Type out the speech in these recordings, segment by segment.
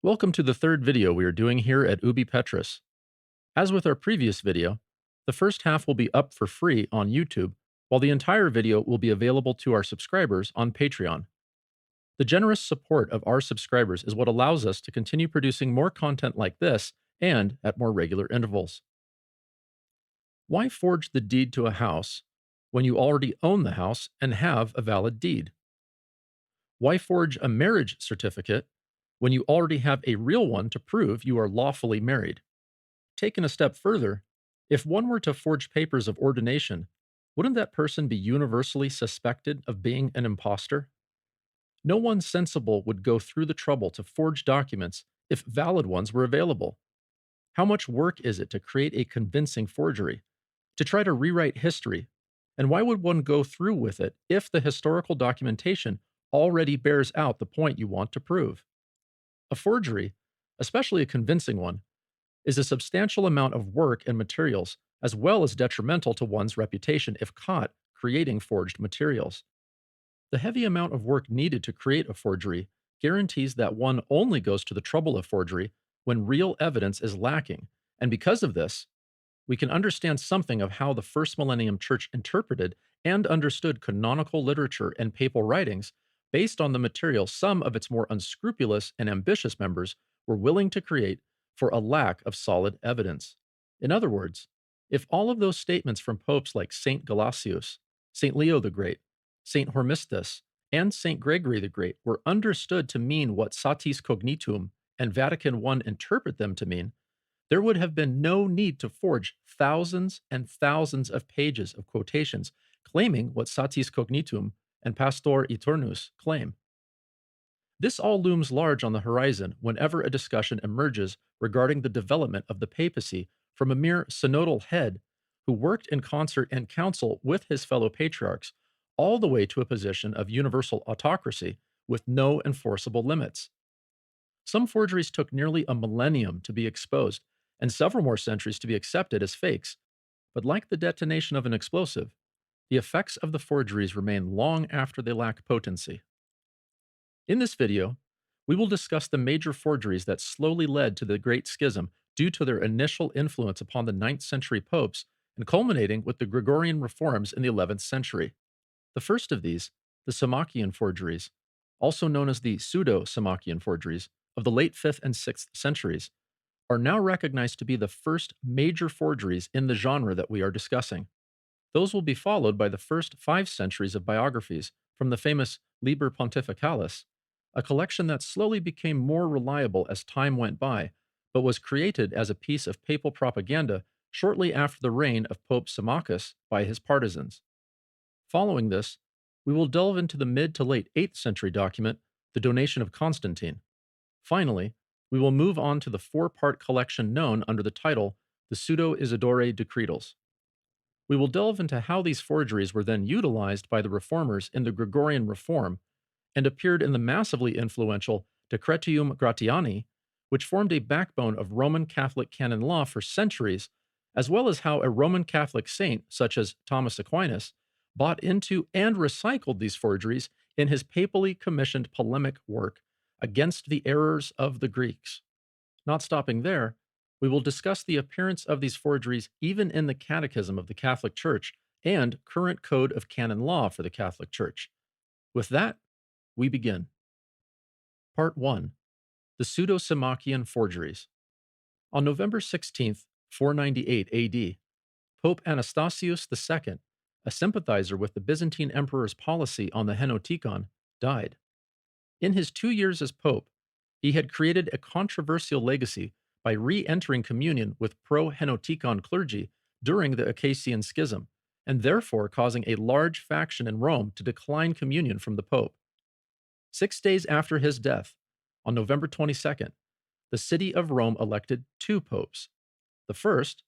Welcome to the third video we are doing here at Ubi Petris. As with our previous video, the first half will be up for free on YouTube, while the entire video will be available to our subscribers on Patreon. The generous support of our subscribers is what allows us to continue producing more content like this and at more regular intervals. Why forge the deed to a house when you already own the house and have a valid deed? Why forge a marriage certificate when you already have a real one to prove you are lawfully married? Taken a step further, if one were to forge papers of ordination, wouldn't that person be universally suspected of being an impostor? No one sensible would go through the trouble to forge documents if valid ones were available. How much work is it to create a convincing forgery, to try to rewrite history, and why would one go through with it if the historical documentation already bears out the point you want to prove? A forgery, especially a convincing one, is a substantial amount of work and materials, as well as detrimental to one's reputation if caught creating forged materials. The heavy amount of work needed to create a forgery guarantees that one only goes to the trouble of forgery when real evidence is lacking, and because of this, we can understand something of how the first millennium church interpreted and understood canonical literature and papal writings based on the material some of its more unscrupulous and ambitious members were willing to create for a lack of solid evidence. In other words, if all of those statements from popes like St. Gelasius, St. Leo the Great, St. Hormisdas, and St. Gregory the Great were understood to mean what Satis Cognitum and Vatican I interpret them to mean, there would have been no need to forge thousands and thousands of pages of quotations claiming what Satis Cognitum and Pastor Eternus claim. This all looms large on the horizon whenever a discussion emerges regarding the development of the papacy from a mere synodal head who worked in concert and council with his fellow patriarchs, all the way to a position of universal autocracy with no enforceable limits. Some forgeries took nearly a millennium to be exposed and several more centuries to be accepted as fakes, but like the detonation of an explosive, the effects of the forgeries remain long after they lack potency. In this video, we will discuss the major forgeries that slowly led to the Great Schism due to their initial influence upon the 9th century popes and culminating with the Gregorian reforms in the 11th century. The first of these, the Symmachian Forgeries, also known as the Pseudo-Symmachian Forgeries of the late 5th and 6th centuries, are now recognized to be the first major forgeries in the genre that we are discussing. Those will be followed by the first 5 centuries of biographies from the famous Liber Pontificalis, a collection that slowly became more reliable as time went by, but was created as a piece of papal propaganda shortly after the reign of Pope Symmachus by his partisans. Following this, we will delve into the mid to late 8th century document, the Donation of Constantine. Finally, we will move on to the 4-part collection known under the title the Pseudo-Isidorian Decretals. We will delve into how these forgeries were then utilized by the reformers in the Gregorian reform and appeared in the massively influential Decretium Gratiani, which formed a backbone of Roman Catholic canon law for centuries, as well as how a Roman Catholic saint, such as Thomas Aquinas, bought into and recycled these forgeries in his papally commissioned polemic work against the errors of the Greeks. Not stopping there, we will discuss the appearance of these forgeries even in the Catechism of the Catholic Church and current code of canon law for the Catholic Church. With that, we begin. Part 1. The Pseudo-Symmachian Forgeries. On November 16, 498 AD, Pope Anastasius II, a sympathizer with the Byzantine Emperor's policy on the Henoticon, died. In his 2 years as Pope, he had created a controversial legacy by re-entering communion with pro-Henoticon clergy during the Acacian Schism, and therefore causing a large faction in Rome to decline communion from the Pope. 6 days after his death, on November 22nd, the city of Rome elected 2 popes. The first,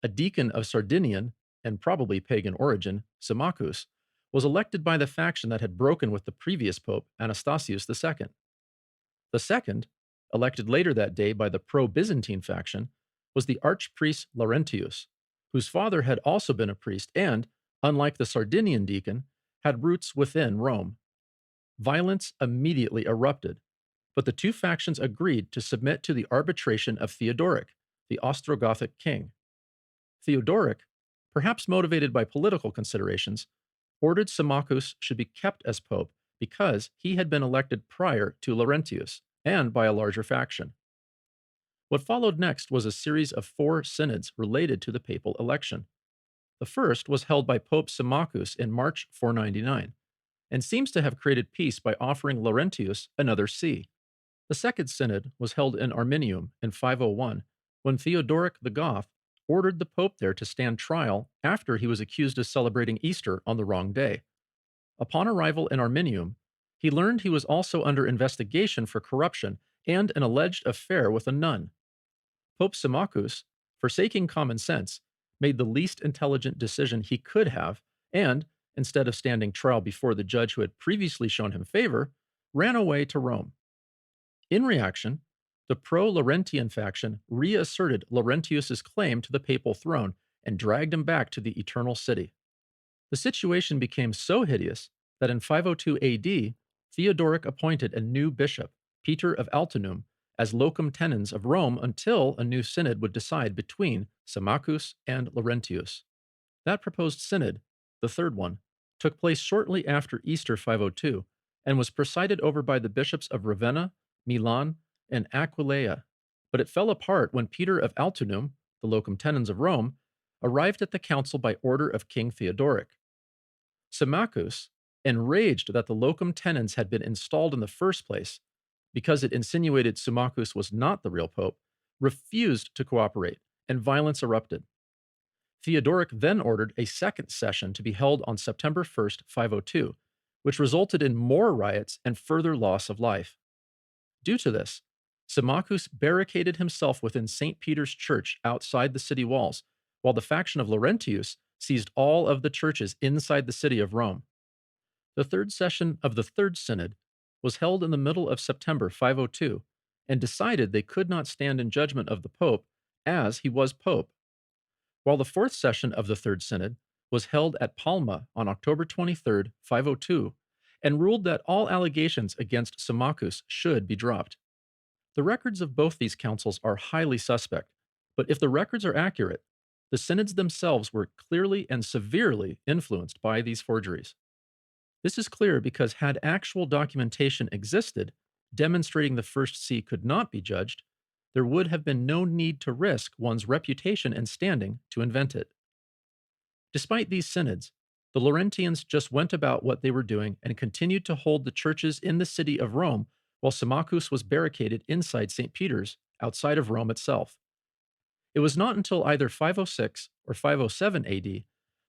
a deacon of Sardinian and probably pagan origin, Symmachus, was elected by the faction that had broken with the previous pope, Anastasius II. The second, elected later that day by the pro-Byzantine faction, was the archpriest Laurentius, whose father had also been a priest and, unlike the Sardinian deacon, had roots within Rome. Violence immediately erupted. but the two factions agreed to submit to the arbitration of Theodoric, the Ostrogothic king. Theodoric, perhaps motivated by political considerations, ordered Symmachus should be kept as pope because he had been elected prior to Laurentius and by a larger faction. What followed next was a series of 4 synods related to the papal election. The first was held by Pope Symmachus in March 499, and seems to have created peace by offering Laurentius another see. The second synod was held in Arminium in 501, when Theodoric the Goth ordered the pope there to stand trial after he was accused of celebrating Easter on the wrong day. Upon arrival in Arminium, he learned he was also under investigation for corruption and an alleged affair with a nun. Pope Symmachus, forsaking common sense, made the least intelligent decision he could have, and, instead of standing trial before the judge who had previously shown him favor, ran away to Rome. In reaction, the pro-Laurentian faction reasserted Laurentius's claim to the papal throne and dragged him back to the Eternal City. The situation became so hideous that in 502 AD, Theodoric appointed a new bishop, Peter of Altinum, as locum tenens of Rome until a new synod would decide between Symmachus and Laurentius. That proposed synod, the third one, took place shortly after Easter 502 and was presided over by the bishops of Ravenna, Milan, and Aquileia, but it fell apart when Peter of Altinum, the locum tenens of Rome, arrived at the council by order of King Theodoric. Symmachus, enraged that the locum tenens had been installed in the first place, because it insinuated Symmachus was not the real pope, refused to cooperate, and violence erupted. Theodoric then ordered a second session to be held on September 1st, 502, which resulted in more riots and further loss of life. Due to this, Symmachus barricaded himself within St. Peter's Church outside the city walls, while the faction of Laurentius seized all of the churches inside the city of Rome. The third session of the Third Synod was held in the middle of September 502 and decided they could not stand in judgment of the Pope as he was Pope, while the fourth session of the Third Synod was held at Palma on October 23, 502, and ruled that all allegations against Symmachus should be dropped. The records of both these councils are highly suspect, but if the records are accurate, the synods themselves were clearly and severely influenced by these forgeries. This is clear because had actual documentation existed demonstrating the first see could not be judged, there would have been no need to risk one's reputation and standing to invent it. Despite these synods, the Laurentians just went about what they were doing and continued to hold the churches in the city of Rome while Symmachus was barricaded inside St. Peter's, outside of Rome itself. It was not until either 506 or 507 AD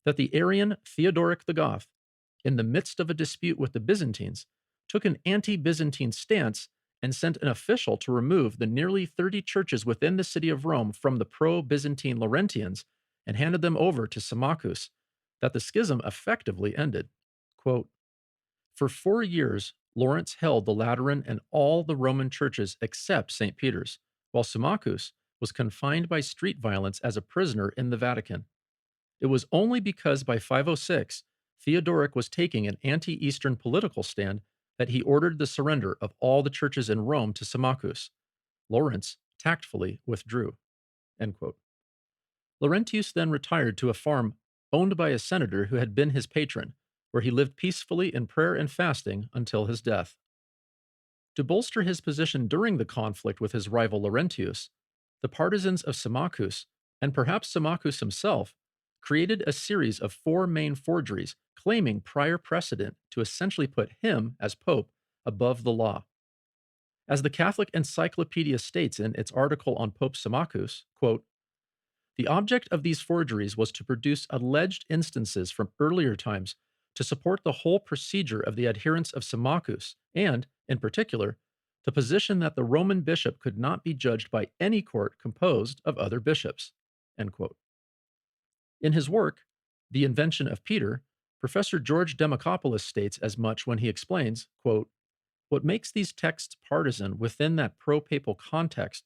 that the Arian Theodoric the Goth, in the midst of a dispute with the Byzantines, took an anti-Byzantine stance and sent an official to remove the nearly 30 churches within the city of Rome from the pro-Byzantine Laurentians and handed them over to Symmachus, that the schism effectively ended. Quote, "For 4 years, Florence held the Lateran and all the Roman churches except St. Peter's, while Symmachus was confined by street violence as a prisoner in the Vatican. It was only because by 506, Theodoric was taking an anti-Eastern political stand that he ordered the surrender of all the churches in Rome to Symmachus. Florence tactfully withdrew." End quote. Laurentius then retired to a farm owned by a senator who had been his patron, where he lived peacefully in prayer and fasting until his death. To bolster his position during the conflict with his rival Laurentius, the partisans of Symmachus, and perhaps Symmachus himself, created a series of 4 main forgeries claiming prior precedent to essentially put him, as pope, above the law. As the Catholic Encyclopedia states in its article on Pope Symmachus, quote, "The object of these forgeries was to produce alleged instances from earlier times to support the whole procedure of the adherents of Symmachus, and, in particular, to position that the Roman bishop could not be judged by any court composed of other bishops." End quote. In his work, The Invention of Peter, Professor George Demokopoulos states as much when he explains, quote, "What makes these texts partisan within that pro-papal context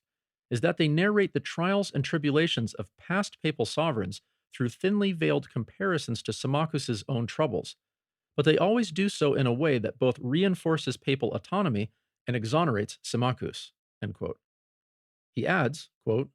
is that they narrate the trials and tribulations of past papal sovereigns through thinly veiled comparisons to Symmachus's own troubles, but they always do so in a way that both reinforces papal autonomy and exonerates Symmachus. End quote. He adds, quote,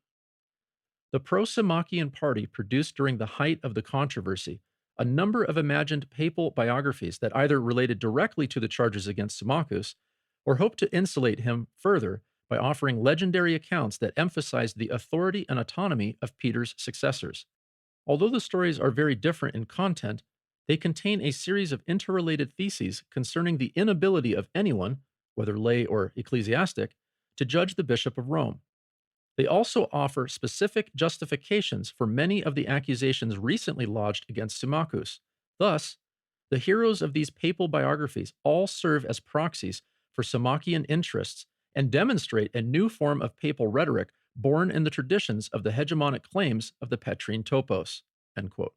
the pro-Symmachian party produced during the height of the controversy a number of imagined papal biographies that either related directly to the charges against Symmachus or hoped to insulate him further by offering legendary accounts that emphasized the authority and autonomy of Peter's successors. Although the stories are very different in content, they contain a series of interrelated theses concerning the inability of anyone, whether lay or ecclesiastic, to judge the Bishop of Rome. They also offer specific justifications for many of the accusations recently lodged against Symmachus. Thus, the heroes of these papal biographies all serve as proxies for Symmachian interests and demonstrate a new form of papal rhetoric born in the traditions of the hegemonic claims of the Petrine topos. End quote.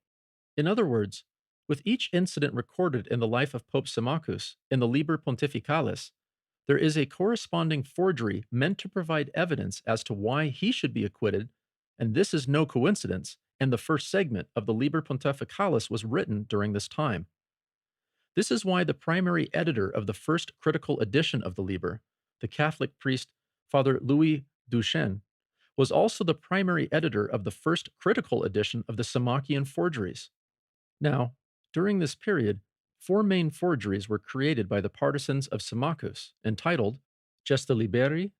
In other words, with each incident recorded in the life of Pope Symmachus in the Liber Pontificalis, there is a corresponding forgery meant to provide evidence as to why he should be acquitted, and this is no coincidence, and the first segment of the Liber Pontificalis was written during this time. This is why the primary editor of the first critical edition of the Liber, the Catholic priest Father Louis Duchesne, was also the primary editor of the first critical edition of the Symmachian Forgeries. Now, during this period, 4 main forgeries were created by the partisans of Symmachus, entitled Gesta Liberi,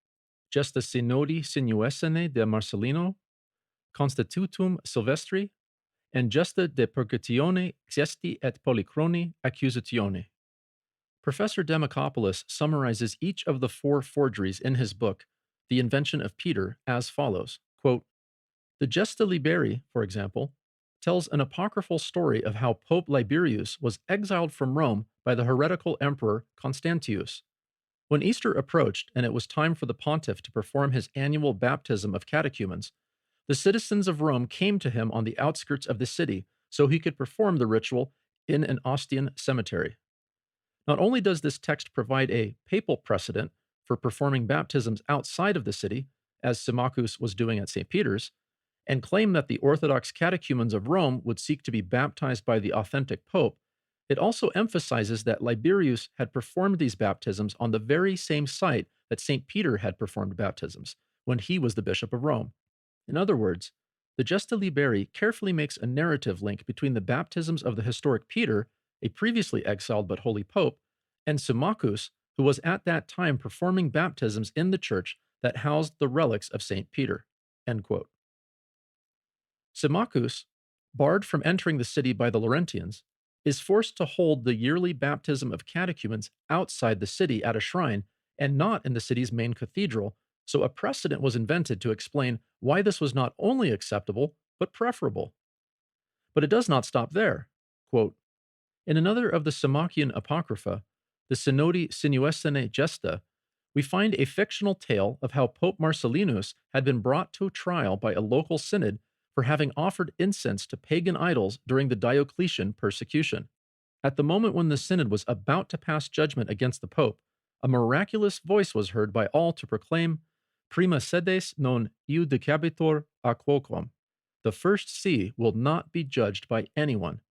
Gesta Synodi Sinuessene de Marcellino, Constitutum Silvestri, and Gesta de Purgatione Gesti et Polychroni Accusatione. Professor Demacopoulos summarizes each of the 4 forgeries in his book, The Invention of Peter, as follows, quote, the Gesta Liberi, for example, tells an apocryphal story of how Pope Liberius was exiled from Rome by the heretical emperor Constantius. When Easter approached and it was time for the pontiff to perform his annual baptism of catechumens, the citizens of Rome came to him on the outskirts of the city so he could perform the ritual in an Ostian cemetery. Not only does this text provide a papal precedent for performing baptisms outside of the city, as Symmachus was doing at St. Peter's, and claim that the Orthodox catechumens of Rome would seek to be baptized by the authentic pope, it also emphasizes that Liberius had performed these baptisms on the very same site that St. Peter had performed baptisms, when he was the Bishop of Rome. In other words, the Gesta Liberi carefully makes a narrative link between the baptisms of the historic Peter, a previously exiled but holy pope, and Symmachus, who was at that time performing baptisms in the church that housed the relics of St. Peter. End quote. Symmachus, barred from entering the city by the Laurentians, is forced to hold the yearly baptism of catechumens outside the city at a shrine and not in the city's main cathedral, so a precedent was invented to explain why this was not only acceptable, but preferable. But it does not stop there. Quote, in another of the Symmachian Apocrypha, the Synodi Sinuessene Gesta, we find a fictional tale of how Pope Marcellinus had been brought to trial by a local synod for having offered incense to pagan idols during the Diocletian persecution. At the moment when the synod was about to pass judgment against the pope, a miraculous voice was heard by all to proclaim, Prima sedes non iudicabitur a quoquam. The first see will not be judged by anyone.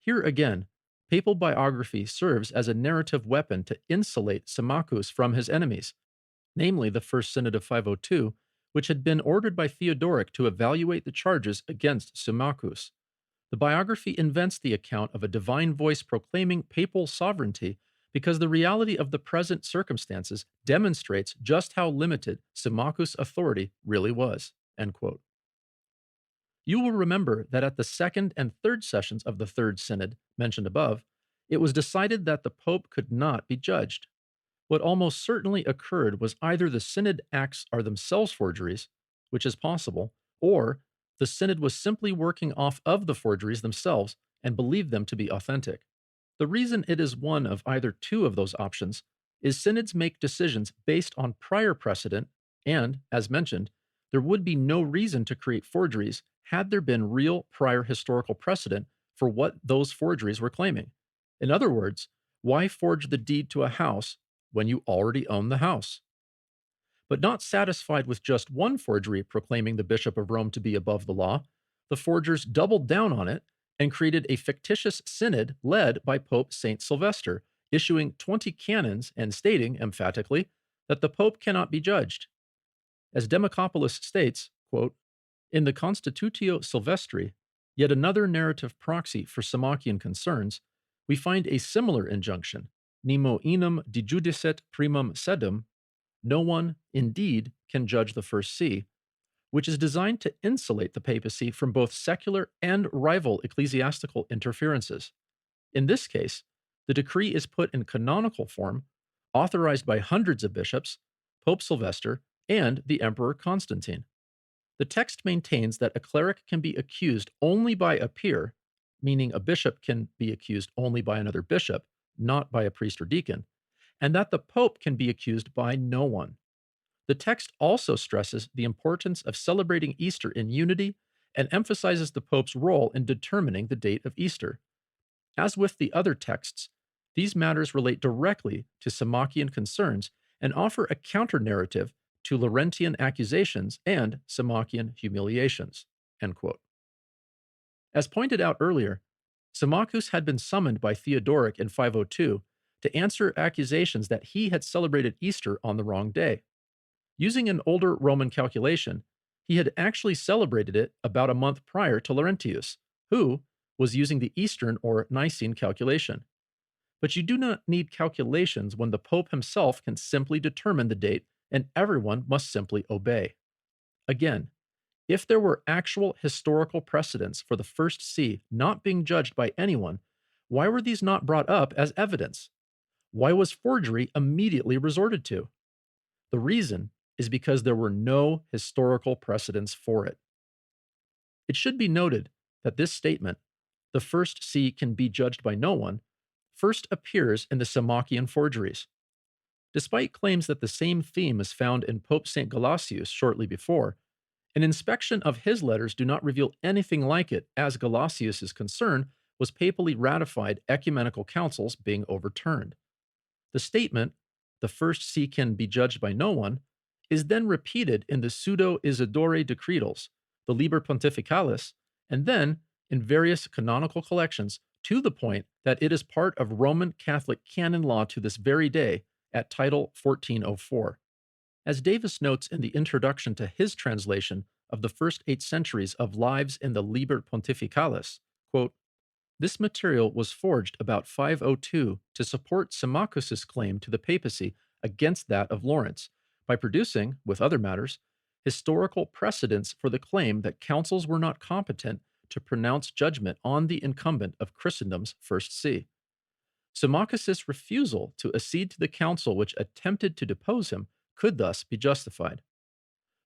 Here again, papal biography serves as a narrative weapon to insulate Symmachus from his enemies, namely the First Synod of 502, which had been ordered by Theodoric to evaluate the charges against Symmachus. The biography invents the account of a divine voice proclaiming papal sovereignty because the reality of the present circumstances demonstrates just how limited Symmachus' authority really was. End quote. You will remember that at the second and third sessions of the Third Synod, mentioned above, it was decided that the Pope could not be judged. What almost certainly occurred was either the synod acts are themselves forgeries, which is possible, or the synod was simply working off of the forgeries themselves and believed them to be authentic. The reason it is one of either 2 of those options is synods make decisions based on prior precedent, and, as mentioned, there would be no reason to create forgeries had there been real prior historical precedent for what those forgeries were claiming. In other words, why forge the deed to a house when you already own the house? But not satisfied with just one forgery proclaiming the Bishop of Rome to be above the law, the forgers doubled down on it and created a fictitious synod led by Pope St. Sylvester, issuing 20 canons and stating, emphatically, that the Pope cannot be judged. As Democopoulos states, quote, in the Constitutio Silvestri, yet another narrative proxy for Symmachian concerns, we find a similar injunction, nemo enim dejudicet primum sedem, no one, indeed, can judge the first see, which is designed to insulate the papacy from both secular and rival ecclesiastical interferences. In this case, the decree is put in canonical form, authorized by hundreds of bishops, Pope Sylvester, and the Emperor Constantine. The text maintains that a cleric can be accused only by a peer, meaning a bishop can be accused only by another bishop, not by a priest or deacon, and that the Pope can be accused by no one. The text also stresses the importance of celebrating Easter in unity and emphasizes the Pope's role in determining the date of Easter. As with the other texts, these matters relate directly to Symmachian concerns and offer a counter-narrative to Laurentian accusations and Symmachian humiliations. End quote. As pointed out earlier, Symmachus had been summoned by Theodoric in 502 to answer accusations that he had celebrated Easter on the wrong day. Using an older Roman calculation, he had actually celebrated it about a month prior to Laurentius, who was using the Eastern or Nicene calculation. But you do not need calculations when the Pope himself can simply determine the date and everyone must simply obey. Again, if there were actual historical precedents for the first see not being judged by anyone, why were these not brought up as evidence? Why was forgery immediately resorted to? The reason is because there were no historical precedents for it. It should be noted that this statement, the first see can be judged by no one, first appears in the Symmachian Forgeries. Despite claims that the same theme is found in Pope St. Gelasius shortly before, an inspection of his letters do not reveal anything like it, as Gelasius's concern was papally ratified ecumenical councils being overturned. The statement, the first see can be judged by no one, is then repeated in the Pseudo-Isidorian Decretals, the Liber Pontificalis, and then in various canonical collections to the point that it is part of Roman Catholic canon law to this very day at Title 1404. As Davis notes in the introduction to his translation of the first 8 centuries of Lives in the Liber Pontificalis, quote, this material was forged about 502 to support Symmachus's claim to the papacy against that of Florence, by producing, with other matters, historical precedents for the claim that councils were not competent to pronounce judgment on the incumbent of Christendom's first see. Symmachus's refusal to accede to the council which attempted to depose him could thus be justified.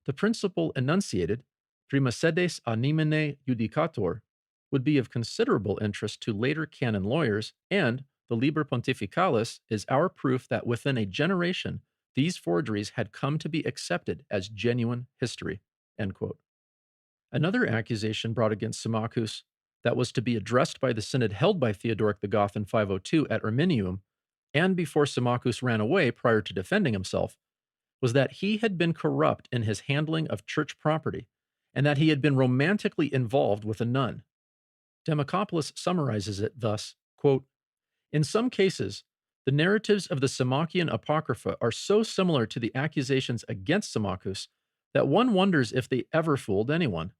The principle enunciated, prima sedes animine judicator, would be of considerable interest to later canon lawyers, and the Liber Pontificalis is our proof that within a generation these forgeries had come to be accepted as genuine history. End quote. Another accusation brought against Symmachus that was to be addressed by the synod held by Theodoric the Goth in 502 at Riminium, and before Symmachus ran away prior to defending himself, was that he had been corrupt in his handling of church property, and that he had been romantically involved with a nun. Democopoulos summarizes it thus, quote, in some cases, the narratives of the Symmachian Apocrypha are so similar to the accusations against Symmachus that one wonders if they ever fooled anyone.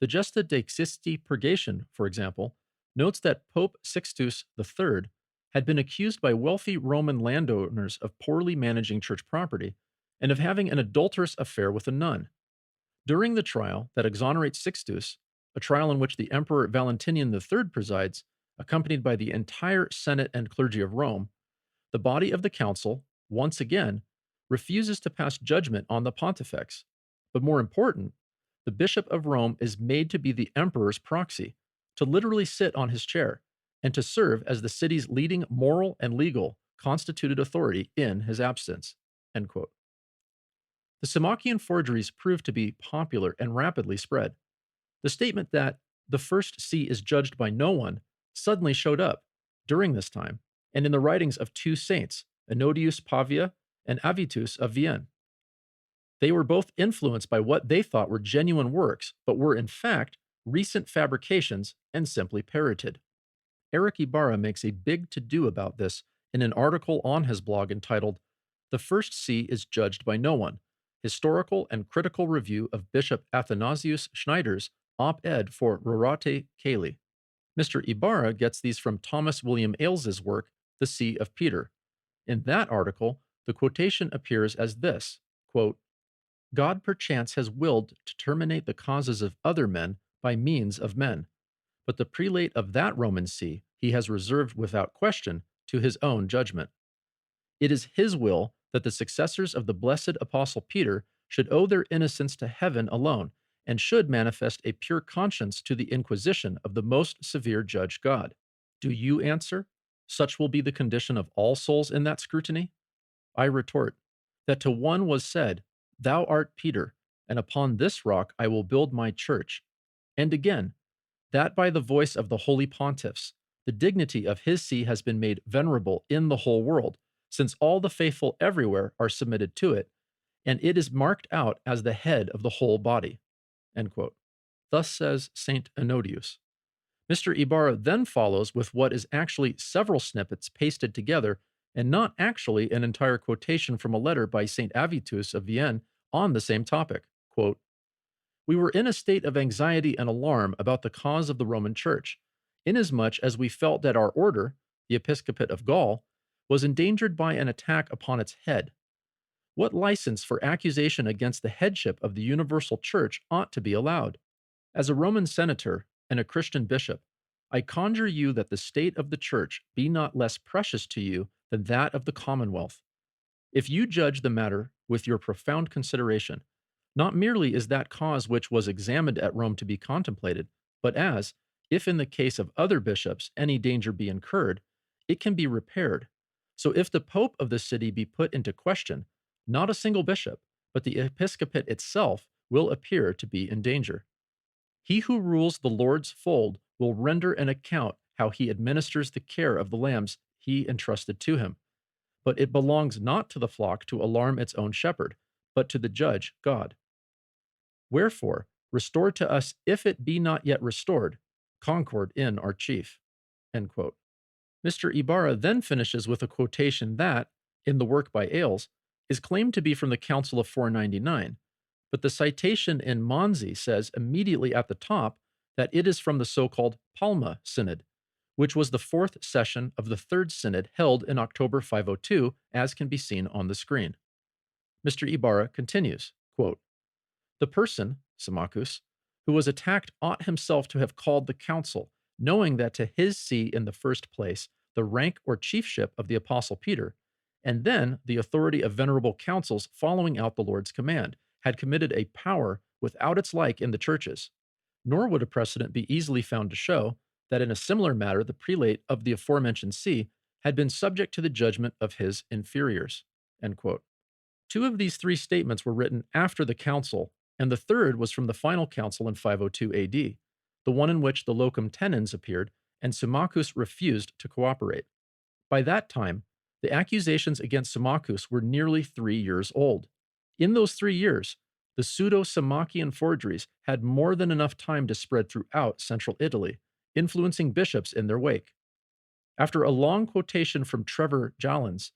The Gesta de Xisti Purgation, for example, notes that Pope Sixtus III had been accused by wealthy Roman landowners of poorly managing church property and of having an adulterous affair with a nun. During the trial that exonerates Sixtus, a trial in which the Emperor Valentinian III presides, accompanied by the entire Senate and clergy of Rome, the body of the council, once again, refuses to pass judgment on the pontifex. But more important, the Bishop of Rome is made to be the emperor's proxy, to literally sit on his chair, and to serve as the city's leading moral and legal constituted authority in his absence. End quote. The Symmachian forgeries proved to be popular and rapidly spread. The statement that the first see is judged by no one suddenly showed up during this time, and in the writings of 2 saints, Enodius Pavia and Avitus of Vienne. They were both influenced by what they thought were genuine works, but were in fact recent fabrications and simply parroted. Eric Ibarra makes a big to-do about this in an article on his blog entitled The first see is judged by no one. Historical and critical review of Bishop Athanasius Schneider's op-ed for Rorate Caeli. Mr. Ibarra gets these from Thomas William Ayles's work, The See of Peter. In that article, the quotation appears as this, quote, God perchance has willed to terminate the causes of other men by means of men, but the prelate of that Roman see he has reserved without question to his own judgment. It is his will that the successors of the blessed Apostle Peter should owe their innocence to heaven alone, and should manifest a pure conscience to the inquisition of the most severe judge God. Do you answer, such will be the condition of all souls in that scrutiny? I retort, that to one was said, Thou art Peter, and upon this rock I will build my church. And again, that by the voice of the holy pontiffs, the dignity of his see has been made venerable in the whole world, since all the faithful everywhere are submitted to it, and it is marked out as the head of the whole body. End quote. Thus says St. Enodius. Mr. Ibarra then follows with what is actually several snippets pasted together, and not actually an entire quotation from a letter by St. Avitus of Vienne on the same topic. Quote, we were in a state of anxiety and alarm about the cause of the Roman Church, inasmuch as we felt that our order, the Episcopate of Gaul, was endangered by an attack upon its head. What license for accusation against the headship of the universal Church ought to be allowed? As a Roman senator and a Christian bishop, I conjure you that the state of the Church be not less precious to you than that of the Commonwealth. If you judge the matter with your profound consideration, not merely is that cause which was examined at Rome to be contemplated, but as, if in the case of other bishops any danger be incurred, it can be repaired. So if the Pope of the city be put into question, not a single bishop, but the episcopate itself will appear to be in danger. He who rules the Lord's fold will render an account how he administers the care of the lambs he entrusted to him. But it belongs not to the flock to alarm its own shepherd, but to the judge, God. Wherefore, restore to us if it be not yet restored, concord in our chief. End quote. Mr. Ibarra then finishes with a quotation that, in the work by Ailes, is claimed to be from the Council of 499, but the citation in Monzi says immediately at the top that it is from the so-called Palma Synod, which was the fourth session of the Third Synod held in October 502, as can be seen on the screen. Mr. Ibarra continues, quote, the person, Symmachus, who was attacked ought himself to have called the council, knowing that to his see in the first place the rank or chiefship of the Apostle Peter, and then the authority of venerable councils following out the Lord's command, had committed a power without its like in the churches. Nor would a precedent be easily found to show that in a similar matter the prelate of the aforementioned see had been subject to the judgment of his inferiors. End quote. Two of these three statements were written after the council, and the third was from the final council in 502 AD, the one in which the locum tenens appeared and Symmachus refused to cooperate. By that time, the accusations against Symmachus were nearly 3 years old. In those 3 years, the Pseudo-Symmachian Forgeries had more than enough time to spread throughout central Italy, influencing bishops in their wake. After a long quotation from Trevor Jalons,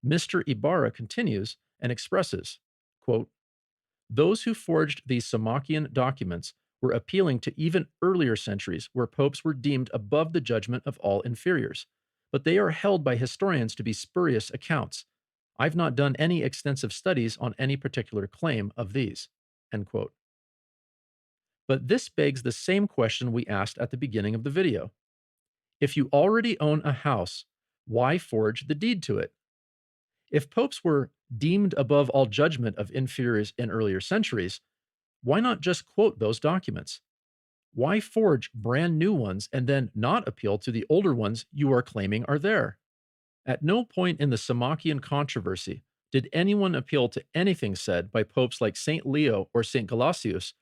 Mr. Ibarra continues and expresses, quote, those who forged these Symmachian documents were appealing to even earlier centuries where popes were deemed above the judgment of all inferiors, but they are held by historians to be spurious accounts. I've not done any extensive studies on any particular claim of these. End quote. But this begs the same question we asked at the beginning of the video. If you already own a house, why forge the deed to it? If popes were deemed above all judgment of inferiors in earlier centuries, why not just quote those documents? Why forge brand new ones and then not appeal to the older ones you are claiming are there? At no point in the Symmachian controversy did anyone appeal to anything said by popes like St. Leo or St. Gelasius,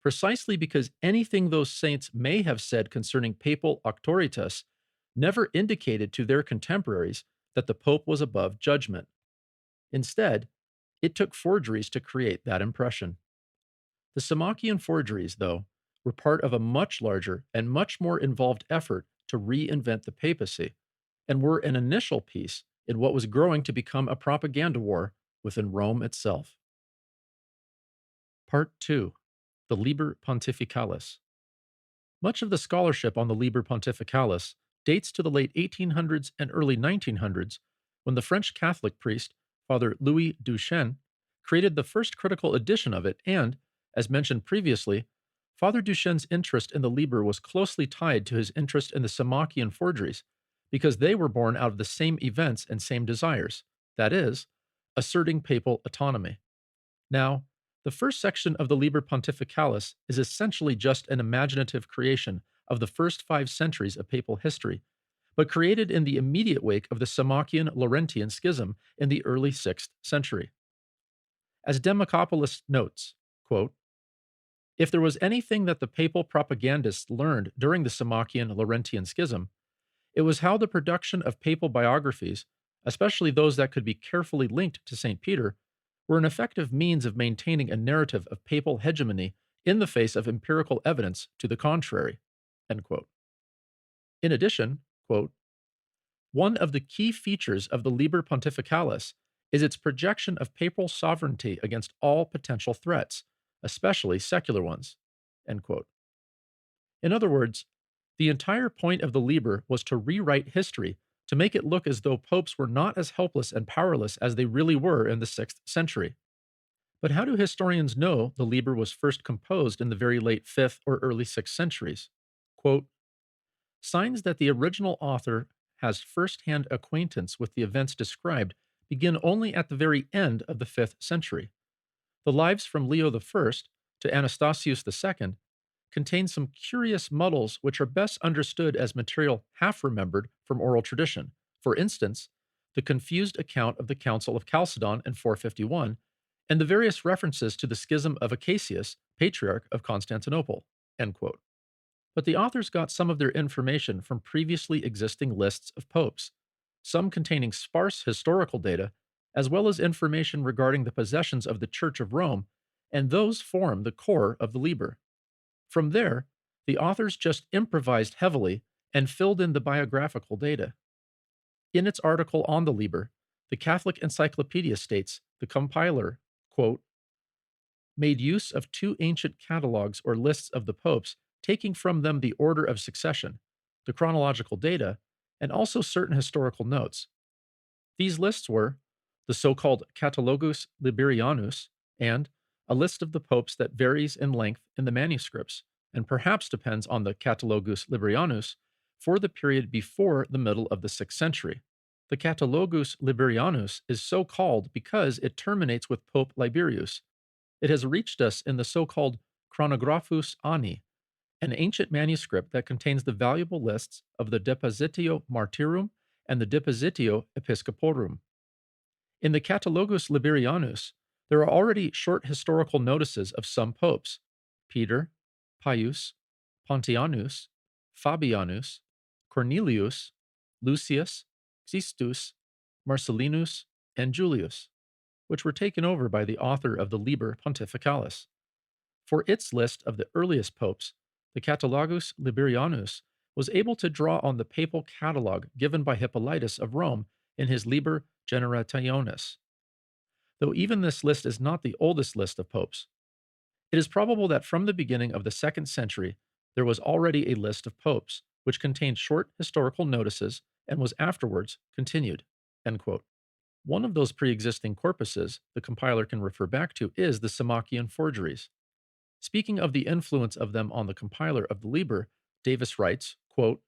precisely because anything those saints may have said concerning papal auctoritas never indicated to their contemporaries that the pope was above judgment. Instead, it took forgeries to create that impression. The Symmachian Forgeries, though, were part of a much larger and much more involved effort to reinvent the papacy, and were an initial piece in what was growing to become a propaganda war within Rome itself. Part 2. The Liber Pontificalis. Much of the scholarship on the Liber Pontificalis dates to the late 1800s and early 1900s when the French Catholic priest, Father Louis Duchesne, created the first critical edition of it and, as mentioned previously, Father Duchesne's interest in the Liber was closely tied to his interest in the Symmachian Forgeries, because they were born out of the same events and same desires, that is, asserting papal autonomy. Now, the first section of the Liber Pontificalis is essentially just an imaginative creation of the first 5 centuries of papal history, but created in the immediate wake of the Symmachian Laurentian Schism in the early 6th century. As Demacopoulos notes, quote, "If there was anything that the papal propagandists learned during the Symmachian Laurentian Schism, it was how the production of papal biographies, especially those that could be carefully linked to St. Peter, were an effective means of maintaining a narrative of papal hegemony in the face of empirical evidence to the contrary." End quote. In addition, quote, "One of the key features of the Liber Pontificalis is its projection of papal sovereignty against all potential threats, especially secular ones." End quote. In other words, the entire point of the Liber was to rewrite history to make it look as though popes were not as helpless and powerless as they really were in the 6th century. But how do historians know the Liber was first composed in the very late 5th or early 6th centuries? Quote, "Signs that the original author has first-hand acquaintance with the events described begin only at the very end of the 5th century. The lives from Leo I to Anastasius II contain some curious muddles which are best understood as material half-remembered from oral tradition. For instance, the confused account of the Council of Chalcedon in 451, and the various references to the Schism of Acacius, Patriarch of Constantinople." End quote. But the authors got some of their information from previously existing lists of popes, some containing sparse historical data, as well as information regarding the possessions of the Church of Rome, and those form the core of the Liber. From there, the authors just improvised heavily and filled in the biographical data. In its article on the Liber, the Catholic Encyclopedia states the compiler, quote, "made use of 2 ancient catalogues or lists of the popes, taking from them the order of succession, the chronological data, and also certain historical notes. These lists were the so-called Catalogus Liberianus and a list of the popes that varies in length in the manuscripts, and perhaps depends on the Catalogus Liberianus for the period before the middle of the 6th century. The Catalogus Liberianus is so called because it terminates with Pope Liberius. It has reached us in the so-called Chronographus Anni, an ancient manuscript that contains the valuable lists of the Depositio Martyrum and the Depositio Episcoporum. In the Catalogus Liberianus, there are already short historical notices of some popes: Peter, Pius, Pontianus, Fabianus, Cornelius, Lucius, Xistus, Marcellinus, and Julius, which were taken over by the author of the Liber Pontificalis. For its list of the earliest popes, the Catalogus Liberianus was able to draw on the papal catalogue given by Hippolytus of Rome in his Liber Generationis. Though even this list is not the oldest list of popes, it is probable that from the beginning of the 2nd century there was already a list of popes, which contained short historical notices and was afterwards continued." End quote. One of those pre-existing corpuses the compiler can refer back to is the Symmachian Forgeries. Speaking of the influence of them on the compiler of the Liber, Davis writes, quote,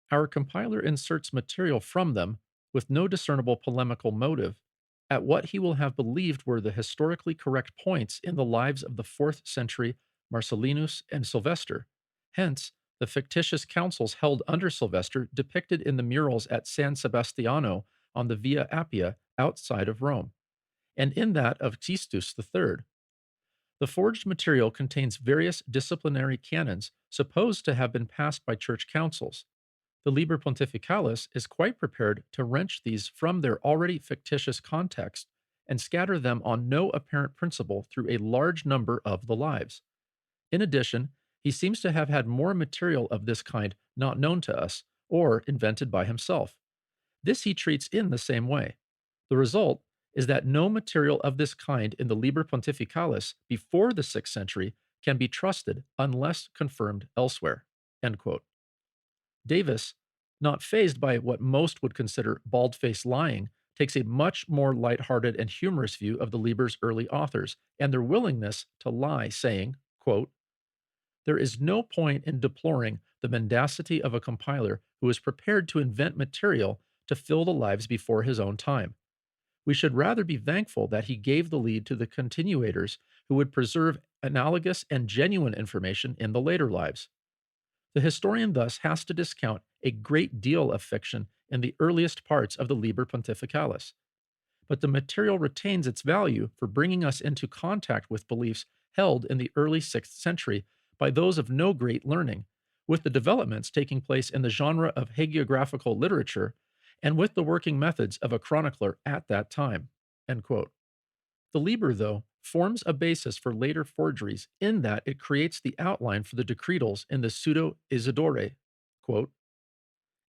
"Our compiler inserts material from them, with no discernible polemical motive, at what he will have believed were the historically correct points in the lives of the 4th century Marcellinus and Sylvester. Hence, the fictitious councils held under Sylvester depicted in the murals at San Sebastiano on the Via Appia outside of Rome, and in that of Xistus III. The forged material contains various disciplinary canons supposed to have been passed by church councils. The Liber Pontificalis is quite prepared to wrench these from their already fictitious context and scatter them on no apparent principle through a large number of the lives. In addition, he seems to have had more material of this kind not known to us, or invented by himself. This he treats in the same way. The result is that no material of this kind in the Liber Pontificalis before the 6th century can be trusted unless confirmed elsewhere. End quote. Davis, not fazed by what most would consider bald-faced lying, takes a much more lighthearted and humorous view of the Liber's early authors and their willingness to lie, saying, quote, "There is no point in deploring the mendacity of a compiler who is prepared to invent material to fill the lives before his own time. We should rather be thankful that he gave the lead to the continuators who would preserve analogous and genuine information in the later lives. The historian thus has to discount a great deal of fiction in the earliest parts of the Liber Pontificalis, but the material retains its value for bringing us into contact with beliefs held in the early 6th century by those of no great learning, with the developments taking place in the genre of hagiographical literature and with the working methods of a chronicler at that time." End quote. The Liber, though, forms a basis for later forgeries in that it creates the outline for the decretals in the Pseudo-Isidore, quote,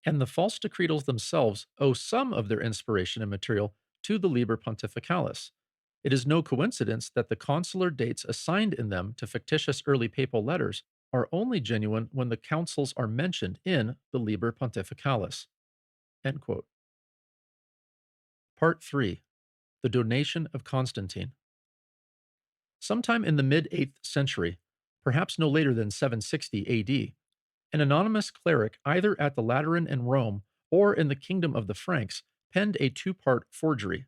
"And the false decretals themselves owe some of their inspiration and material to the Liber Pontificalis. It is no coincidence that the consular dates assigned in them to fictitious early papal letters are only genuine when the councils are mentioned in the Liber Pontificalis." End quote. Part 3. The Donation of Constantine. Sometime in the mid-8th century, perhaps no later than 760 AD, an anonymous cleric either at the Lateran in Rome or in the kingdom of the Franks penned a two-part forgery.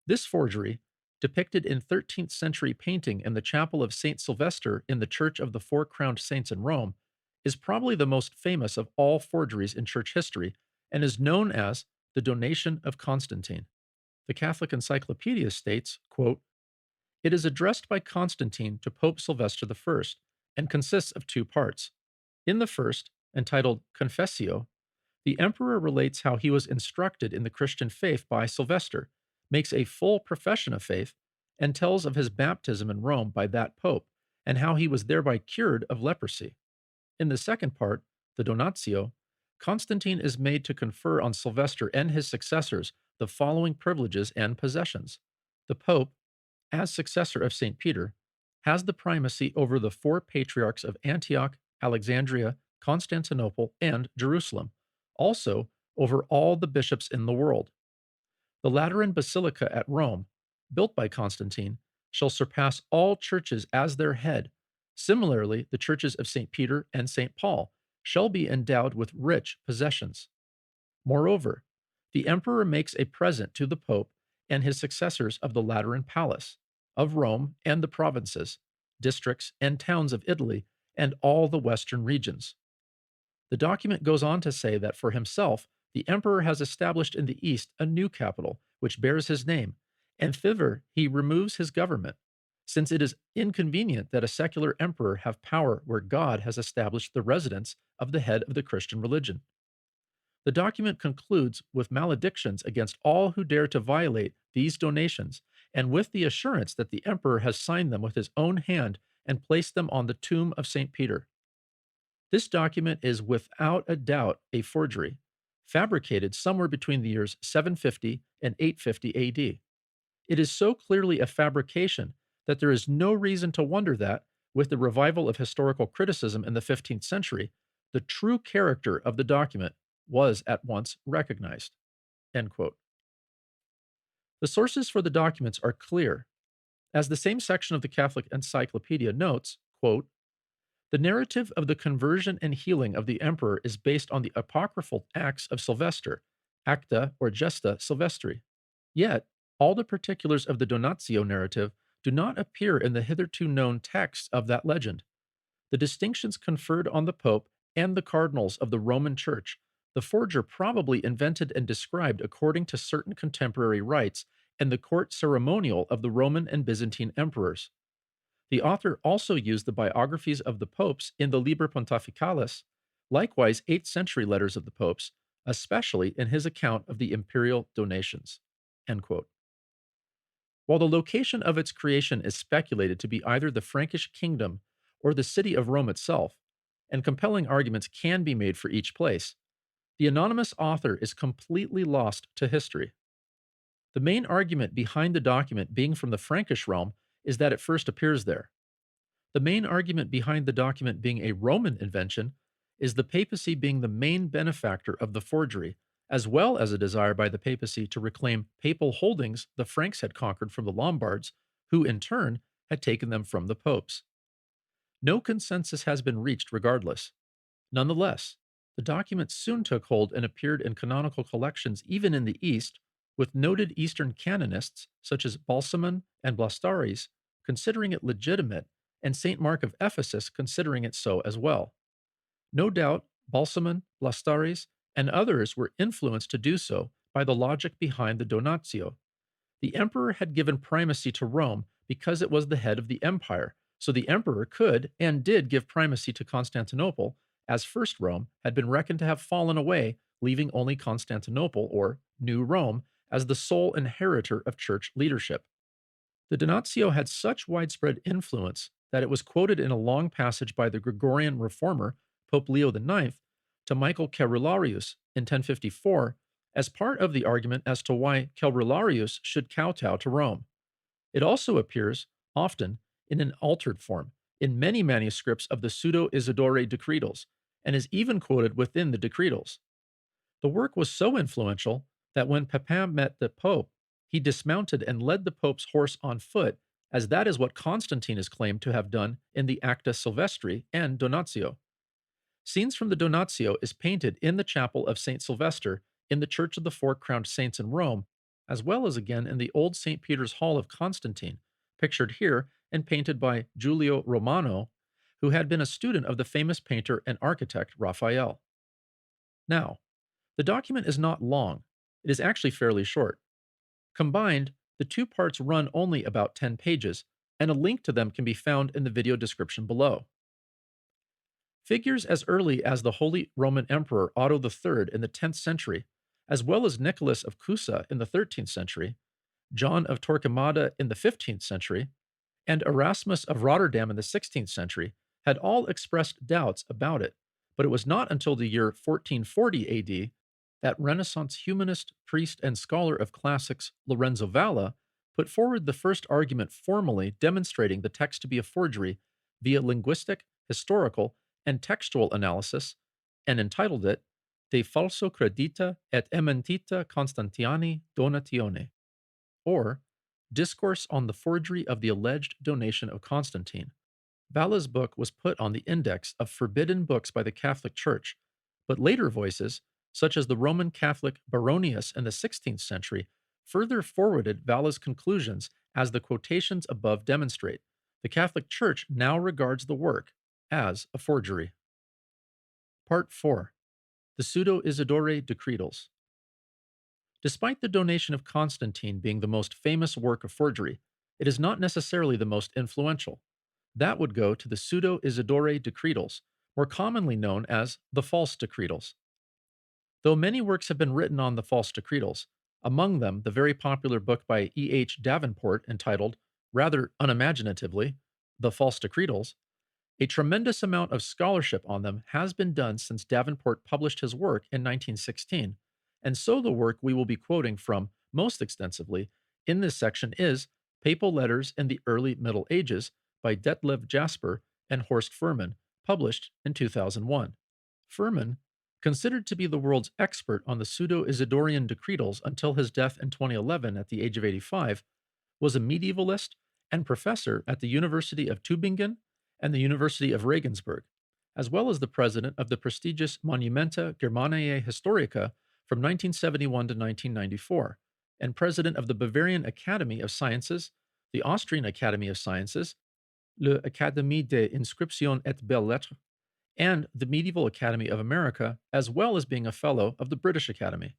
This forgery, depicted in 13th century painting in the chapel of St. Sylvester in the Church of the Four Crowned Saints in Rome, is probably the most famous of all forgeries in church history and is known as the Donation of Constantine. The Catholic Encyclopedia states, quote, "It is addressed by Constantine to Pope Sylvester I and consists of two parts. In the first, entitled Confessio, the emperor relates how he was instructed in the Christian faith by Sylvester, makes a full profession of faith, and tells of his baptism in Rome by that pope, and how he was thereby cured of leprosy. In the second part, the Donatio, Constantine is made to confer on Sylvester and his successors the following privileges and possessions. The pope, as successor of St. Peter, has the primacy over the four patriarchs of Antioch, Alexandria, Constantinople, and Jerusalem, also over all the bishops in the world. The Lateran Basilica at Rome, built by Constantine, shall surpass all churches as their head. Similarly, the churches of St. Peter and St. Paul shall be endowed with rich possessions. Moreover, the emperor makes a present to the pope and his successors of the Lateran Palace, of Rome and the provinces, districts, and towns of Italy, and all the western regions. The document goes on to say that for himself, the emperor has established in the east a new capital, which bears his name, and thither he removes his government, since it is inconvenient that a secular emperor have power where God has established the residence of the head of the Christian religion. The document concludes with maledictions against all who dare to violate these donations, and with the assurance that the emperor has signed them with his own hand and placed them on the tomb of St. Peter. This document is without a doubt a forgery, fabricated somewhere between the years 750 and 850 AD. It is so clearly a fabrication that there is no reason to wonder that, with the revival of historical criticism in the 15th century, the true character of the document was at once recognized. End quote. The sources for the documents are clear. As the same section of the Catholic Encyclopedia notes, quote, "The narrative of the conversion and healing of the emperor is based on the apocryphal Acts of Sylvester, Acta or Gesta Sylvestri. Yet, all the particulars of the Donatio narrative do not appear in the hitherto known texts of that legend. The distinctions conferred on the Pope and the cardinals of the Roman Church, the forger probably invented and described according to certain contemporary rites and the court ceremonial of the Roman and Byzantine emperors. The author also used the biographies of the popes in the Liber Pontificalis, likewise 8th century letters of the popes, especially in his account of the imperial donations." End quote. While the location of its creation is speculated to be either the Frankish kingdom or the city of Rome itself, and compelling arguments can be made for each place, the anonymous author is completely lost to history. The main argument behind the document being from the Frankish realm is that it first appears there. The main argument behind the document being a Roman invention is the papacy being the main benefactor of the forgery, as well as a desire by the papacy to reclaim papal holdings the Franks had conquered from the Lombards, who in turn had taken them from the popes. No consensus has been reached regardless. Nonetheless, the document soon took hold and appeared in canonical collections even in the East, with noted Eastern canonists such as Balsamon and Blastaris considering it legitimate, and St. Mark of Ephesus considering it so as well. No doubt, Balsamon, Blastaris, and others were influenced to do so by the logic behind the Donatio. The emperor had given primacy to Rome because it was the head of the empire, so the emperor could and did give primacy to Constantinople, as First Rome had been reckoned to have fallen away, leaving only Constantinople, or New Rome, as the sole inheritor of church leadership. The Donatio had such widespread influence that it was quoted in a long passage by the Gregorian reformer, Pope Leo IX, to Michael Cerularius in 1054 as part of the argument as to why Cerularius should kowtow to Rome. It also appears, often, in an altered form, in many manuscripts of the Pseudo-Isidore Decretals, and is even quoted within the Decretals. The work was so influential that when Pepin met the Pope, he dismounted and led the Pope's horse on foot, as that is what Constantine is claimed to have done in the Acta Silvestri and Donatio. Scenes from the Donatio is painted in the chapel of St. Sylvester in the Church of the Four Crowned Saints in Rome, as well as again in the old St. Peter's Hall of Constantine, pictured here and painted by Giulio Romano, who had been a student of the famous painter and architect Raphael. Now, the document is not long, it is actually fairly short. Combined, the two parts run only about 10 pages, and a link to them can be found in the video description below. Figures as early as the Holy Roman Emperor Otto III in the 10th century, as well as Nicholas of Cusa in the 13th century, John of Torquemada in the 15th century, and Erasmus of Rotterdam in the 16th century, had all expressed doubts about it, but it was not until the year 1440 AD that Renaissance humanist, priest, and scholar of classics Lorenzo Valla put forward the first argument formally demonstrating the text to be a forgery via linguistic, historical, and textual analysis, and entitled it De falso credita et ementita Constantiani donatione, or Discourse on the Forgery of the Alleged Donation of Constantine. Valla's book was put on the index of forbidden books by the Catholic Church, but later voices, such as the Roman Catholic Baronius in the 16th century, further forwarded Valla's conclusions as the quotations above demonstrate. The Catholic Church now regards the work as a forgery. Part 4. The Pseudo-Isidore Decretals. Despite the donation of Constantine being the most famous work of forgery, it is not necessarily the most influential. That would go to the Pseudo-Isidore Decretals, more commonly known as the False Decretals. Though many works have been written on the False Decretals, among them the very popular book by E. H. Davenport entitled, rather unimaginatively, The False Decretals, a tremendous amount of scholarship on them has been done since Davenport published his work in 1916, and so the work we will be quoting from most extensively in this section is Papal Letters in the Early Middle Ages by Detlev Jasper and Horst Fuhrmann, published in 2001. Fuhrmann, considered to be the world's expert on the Pseudo-Isidorian Decretals until his death in 2011 at the age of 85, was a medievalist and professor at the University of Tübingen and the University of Regensburg, as well as the president of the prestigious Monumenta Germaniae Historica from 1971 to 1994, and president of the Bavarian Academy of Sciences, the Austrian Academy of Sciences, l'Académie des Inscriptions et Belles-Lettres, and the Medieval Academy of America, as well as being a fellow of the British Academy.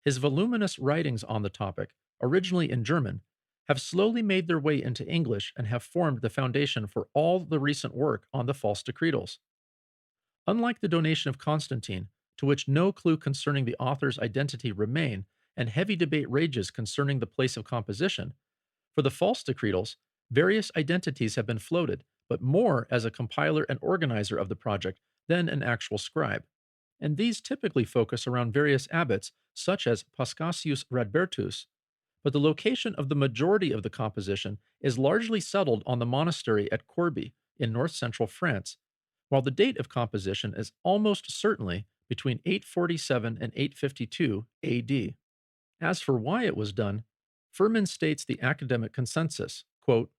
His voluminous writings on the topic, originally in German, have slowly made their way into English and have formed the foundation for all the recent work on the false decretals. Unlike the donation of Constantine, to which no clue concerning the author's identity remain and heavy debate rages concerning the place of composition, for the false decretals, various identities have been floated, but more as a compiler and organizer of the project than an actual scribe, and these typically focus around various abbots such as Paschasius Radbertus, but the location of the majority of the composition is largely settled on the monastery at Corbie in north-central France, while the date of composition is almost certainly between 847 and 852 AD. As for why it was done, Furman states the academic consensus, quote,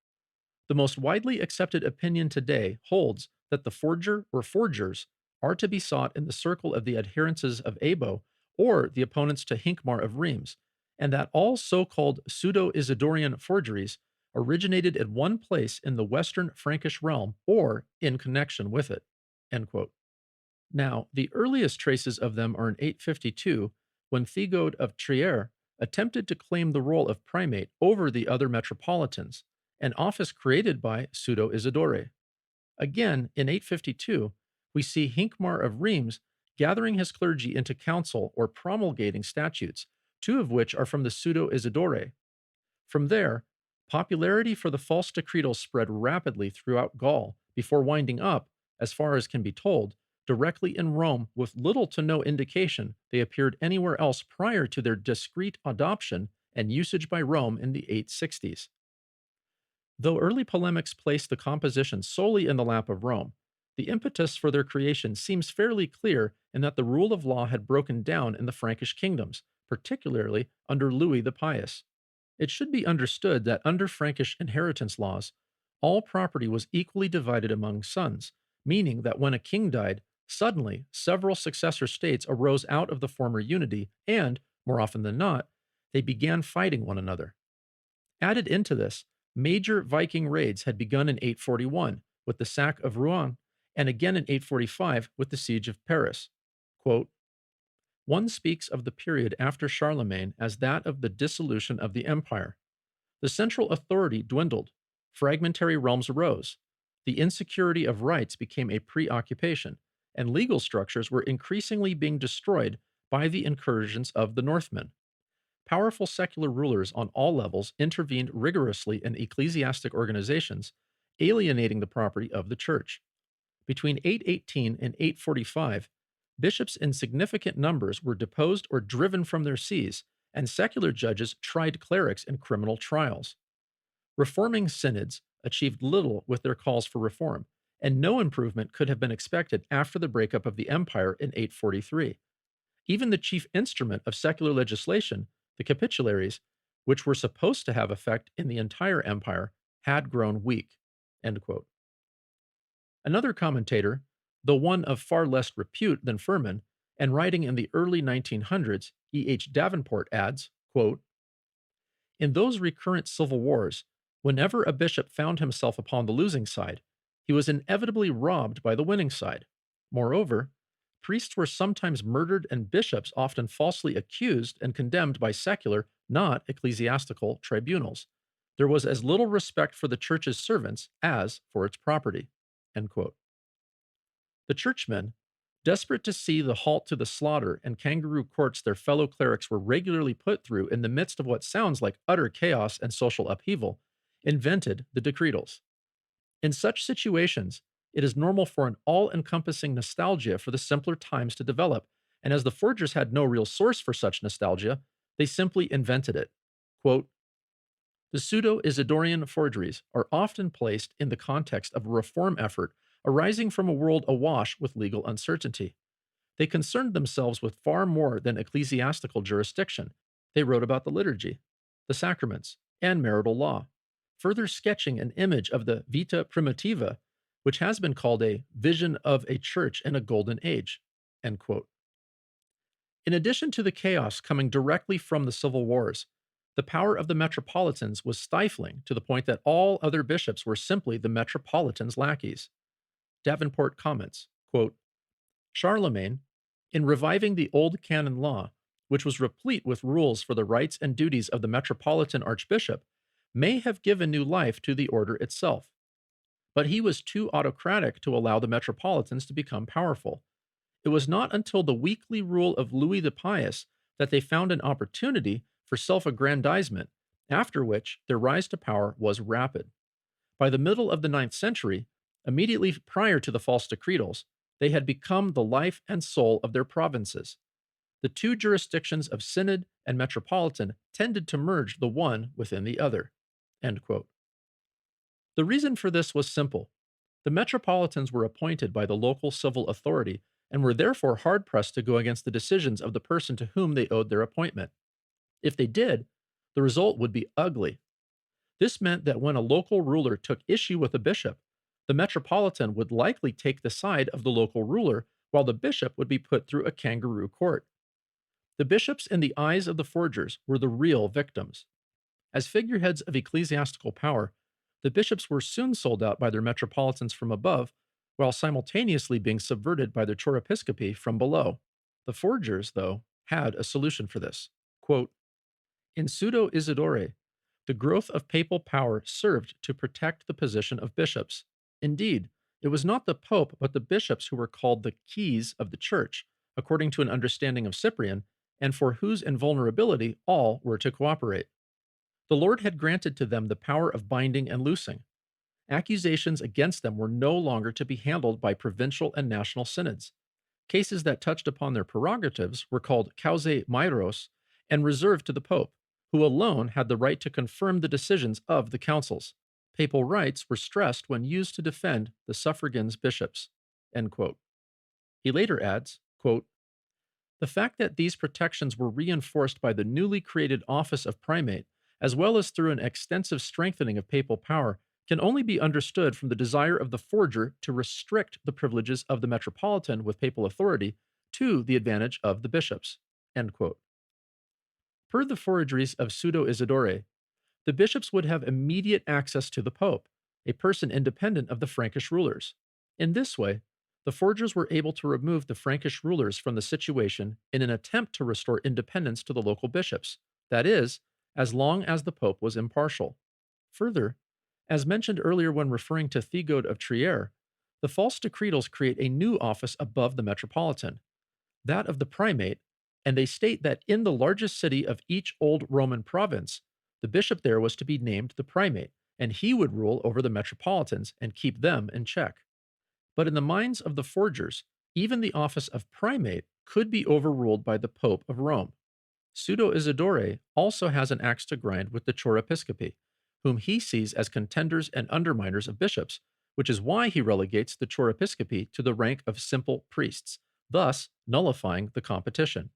"The most widely accepted opinion today holds that the forger or forgers are to be sought in the circle of the adherents of Abo or the opponents to Hincmar of Reims, and that all so-called Pseudo-Isidorian forgeries originated in one place in the western Frankish realm or in connection with it." End quote. Now, the earliest traces of them are in 852, when Thigod of Trier attempted to claim the role of primate over the other metropolitans, an office created by Pseudo-Isidore. Again, in 852, we see Hincmar of Reims gathering his clergy into council or promulgating statutes, two of which are from the Pseudo-Isidore. From there, popularity for the false decretals spread rapidly throughout Gaul before winding up, as far as can be told, directly in Rome with little to no indication they appeared anywhere else prior to their discreet adoption and usage by Rome in the 860s. Though early polemics placed the composition solely in the lap of Rome, the impetus for their creation seems fairly clear in that the rule of law had broken down in the Frankish kingdoms, particularly under Louis the Pious. It should be understood that under Frankish inheritance laws, all property was equally divided among sons, meaning that when a king died, suddenly several successor states arose out of the former unity and, more often than not, they began fighting one another. Added into this, major Viking raids had begun in 841 with the sack of Rouen, and again in 845 with the siege of Paris. Quote, "One speaks of the period after Charlemagne as that of the dissolution of the empire. The central authority dwindled, fragmentary realms arose, the insecurity of rights became a preoccupation, and legal structures were increasingly being destroyed by the incursions of the Northmen. Powerful secular rulers on all levels intervened rigorously in ecclesiastic organizations, alienating the property of the church. Between 818 and 845, bishops in significant numbers were deposed or driven from their sees, and secular judges tried clerics in criminal trials. Reforming synods achieved little with their calls for reform, and no improvement could have been expected after the breakup of the empire in 843. Even the chief instrument of secular legislation, the capitularies, which were supposed to have effect in the entire empire, had grown weak." End quote. Another commentator, though one of far less repute than Furman, and writing in the early 1900s, E. H. Davenport adds, quote, "In those recurrent civil wars, whenever a bishop found himself upon the losing side, he was inevitably robbed by the winning side. Moreover, priests were sometimes murdered and bishops often falsely accused and condemned by secular, not ecclesiastical, tribunals. There was as little respect for the church's servants as for its property." End quote. The churchmen, desperate to see the halt to the slaughter and kangaroo courts their fellow clerics were regularly put through in the midst of what sounds like utter chaos and social upheaval, invented the decretals. In such situations, it is normal for an all-encompassing nostalgia for the simpler times to develop, and as the forgers had no real source for such nostalgia, they simply invented it. Quote, "The Pseudo-Isidorian forgeries are often placed in the context of a reform effort arising from a world awash with legal uncertainty. They concerned themselves with far more than ecclesiastical jurisdiction. They wrote about the liturgy, the sacraments, and marital law, further sketching an image of the vita primitiva, which has been called a vision of a church in a golden age." End quote. In addition to the chaos coming directly from the civil wars, the power of the metropolitans was stifling to the point that all other bishops were simply the metropolitans' lackeys. Davenport comments, quote, "Charlemagne, in reviving the old canon law, which was replete with rules for the rights and duties of the metropolitan archbishop, may have given new life to the order itself. But he was too autocratic to allow the metropolitans to become powerful. It was not until the weekly rule of Louis the Pious that they found an opportunity for self-aggrandizement, after which their rise to power was rapid. By the middle of the 9th century, immediately prior to the false decretals, they had become the life and soul of their provinces. The two jurisdictions of synod and metropolitan tended to merge the one within the other. End quote. The reason for this was simple. The metropolitans were appointed by the local civil authority and were therefore hard pressed to go against the decisions of the person to whom they owed their appointment. If they did, the result would be ugly. This meant that when a local ruler took issue with a bishop, the metropolitan would likely take the side of the local ruler, while the bishop would be put through a kangaroo court. The bishops, in the eyes of the forgers, were the real victims. As figureheads of ecclesiastical power, the bishops were soon sold out by their metropolitans from above, while simultaneously being subverted by their chorepiscopi from below. The forgers, though, had a solution for this. Quote, in Pseudo-Isidore, the growth of papal power served to protect the position of bishops. Indeed, it was not the pope but the bishops who were called the keys of the church, according to an understanding of Cyprian, and for whose invulnerability all were to cooperate. The Lord had granted to them the power of binding and loosing. Accusations against them were no longer to be handled by provincial and national synods. Cases that touched upon their prerogatives were called causae mairos and reserved to the pope, who alone had the right to confirm the decisions of the councils. Papal rights were stressed when used to defend the suffragans bishops. End quote. He later adds, quote, the fact that these protections were reinforced by the newly created office of primate, as well as through an extensive strengthening of papal power, can only be understood from the desire of the forger to restrict the privileges of the metropolitan with papal authority to the advantage of the bishops. End quote. Per the forgeries of Pseudo-Isidore, the bishops would have immediate access to the pope, a person independent of the Frankish rulers. In this way, the forgers were able to remove the Frankish rulers from the situation in an attempt to restore independence to the local bishops, that is, as long as the pope was impartial. Further, as mentioned earlier when referring to Thigode of Trier, the false decretals create a new office above the metropolitan, that of the primate, and they state that in the largest city of each old Roman province, the bishop there was to be named the primate, and he would rule over the metropolitans and keep them in check. But in the minds of the forgers, even the office of primate could be overruled by the Pope of Rome. Pseudo-Isidore also has an axe to grind with the chorepiscopi, whom he sees as contenders and underminers of bishops, which is why he relegates the chorepiscopi to the rank of simple priests, thus nullifying the competition.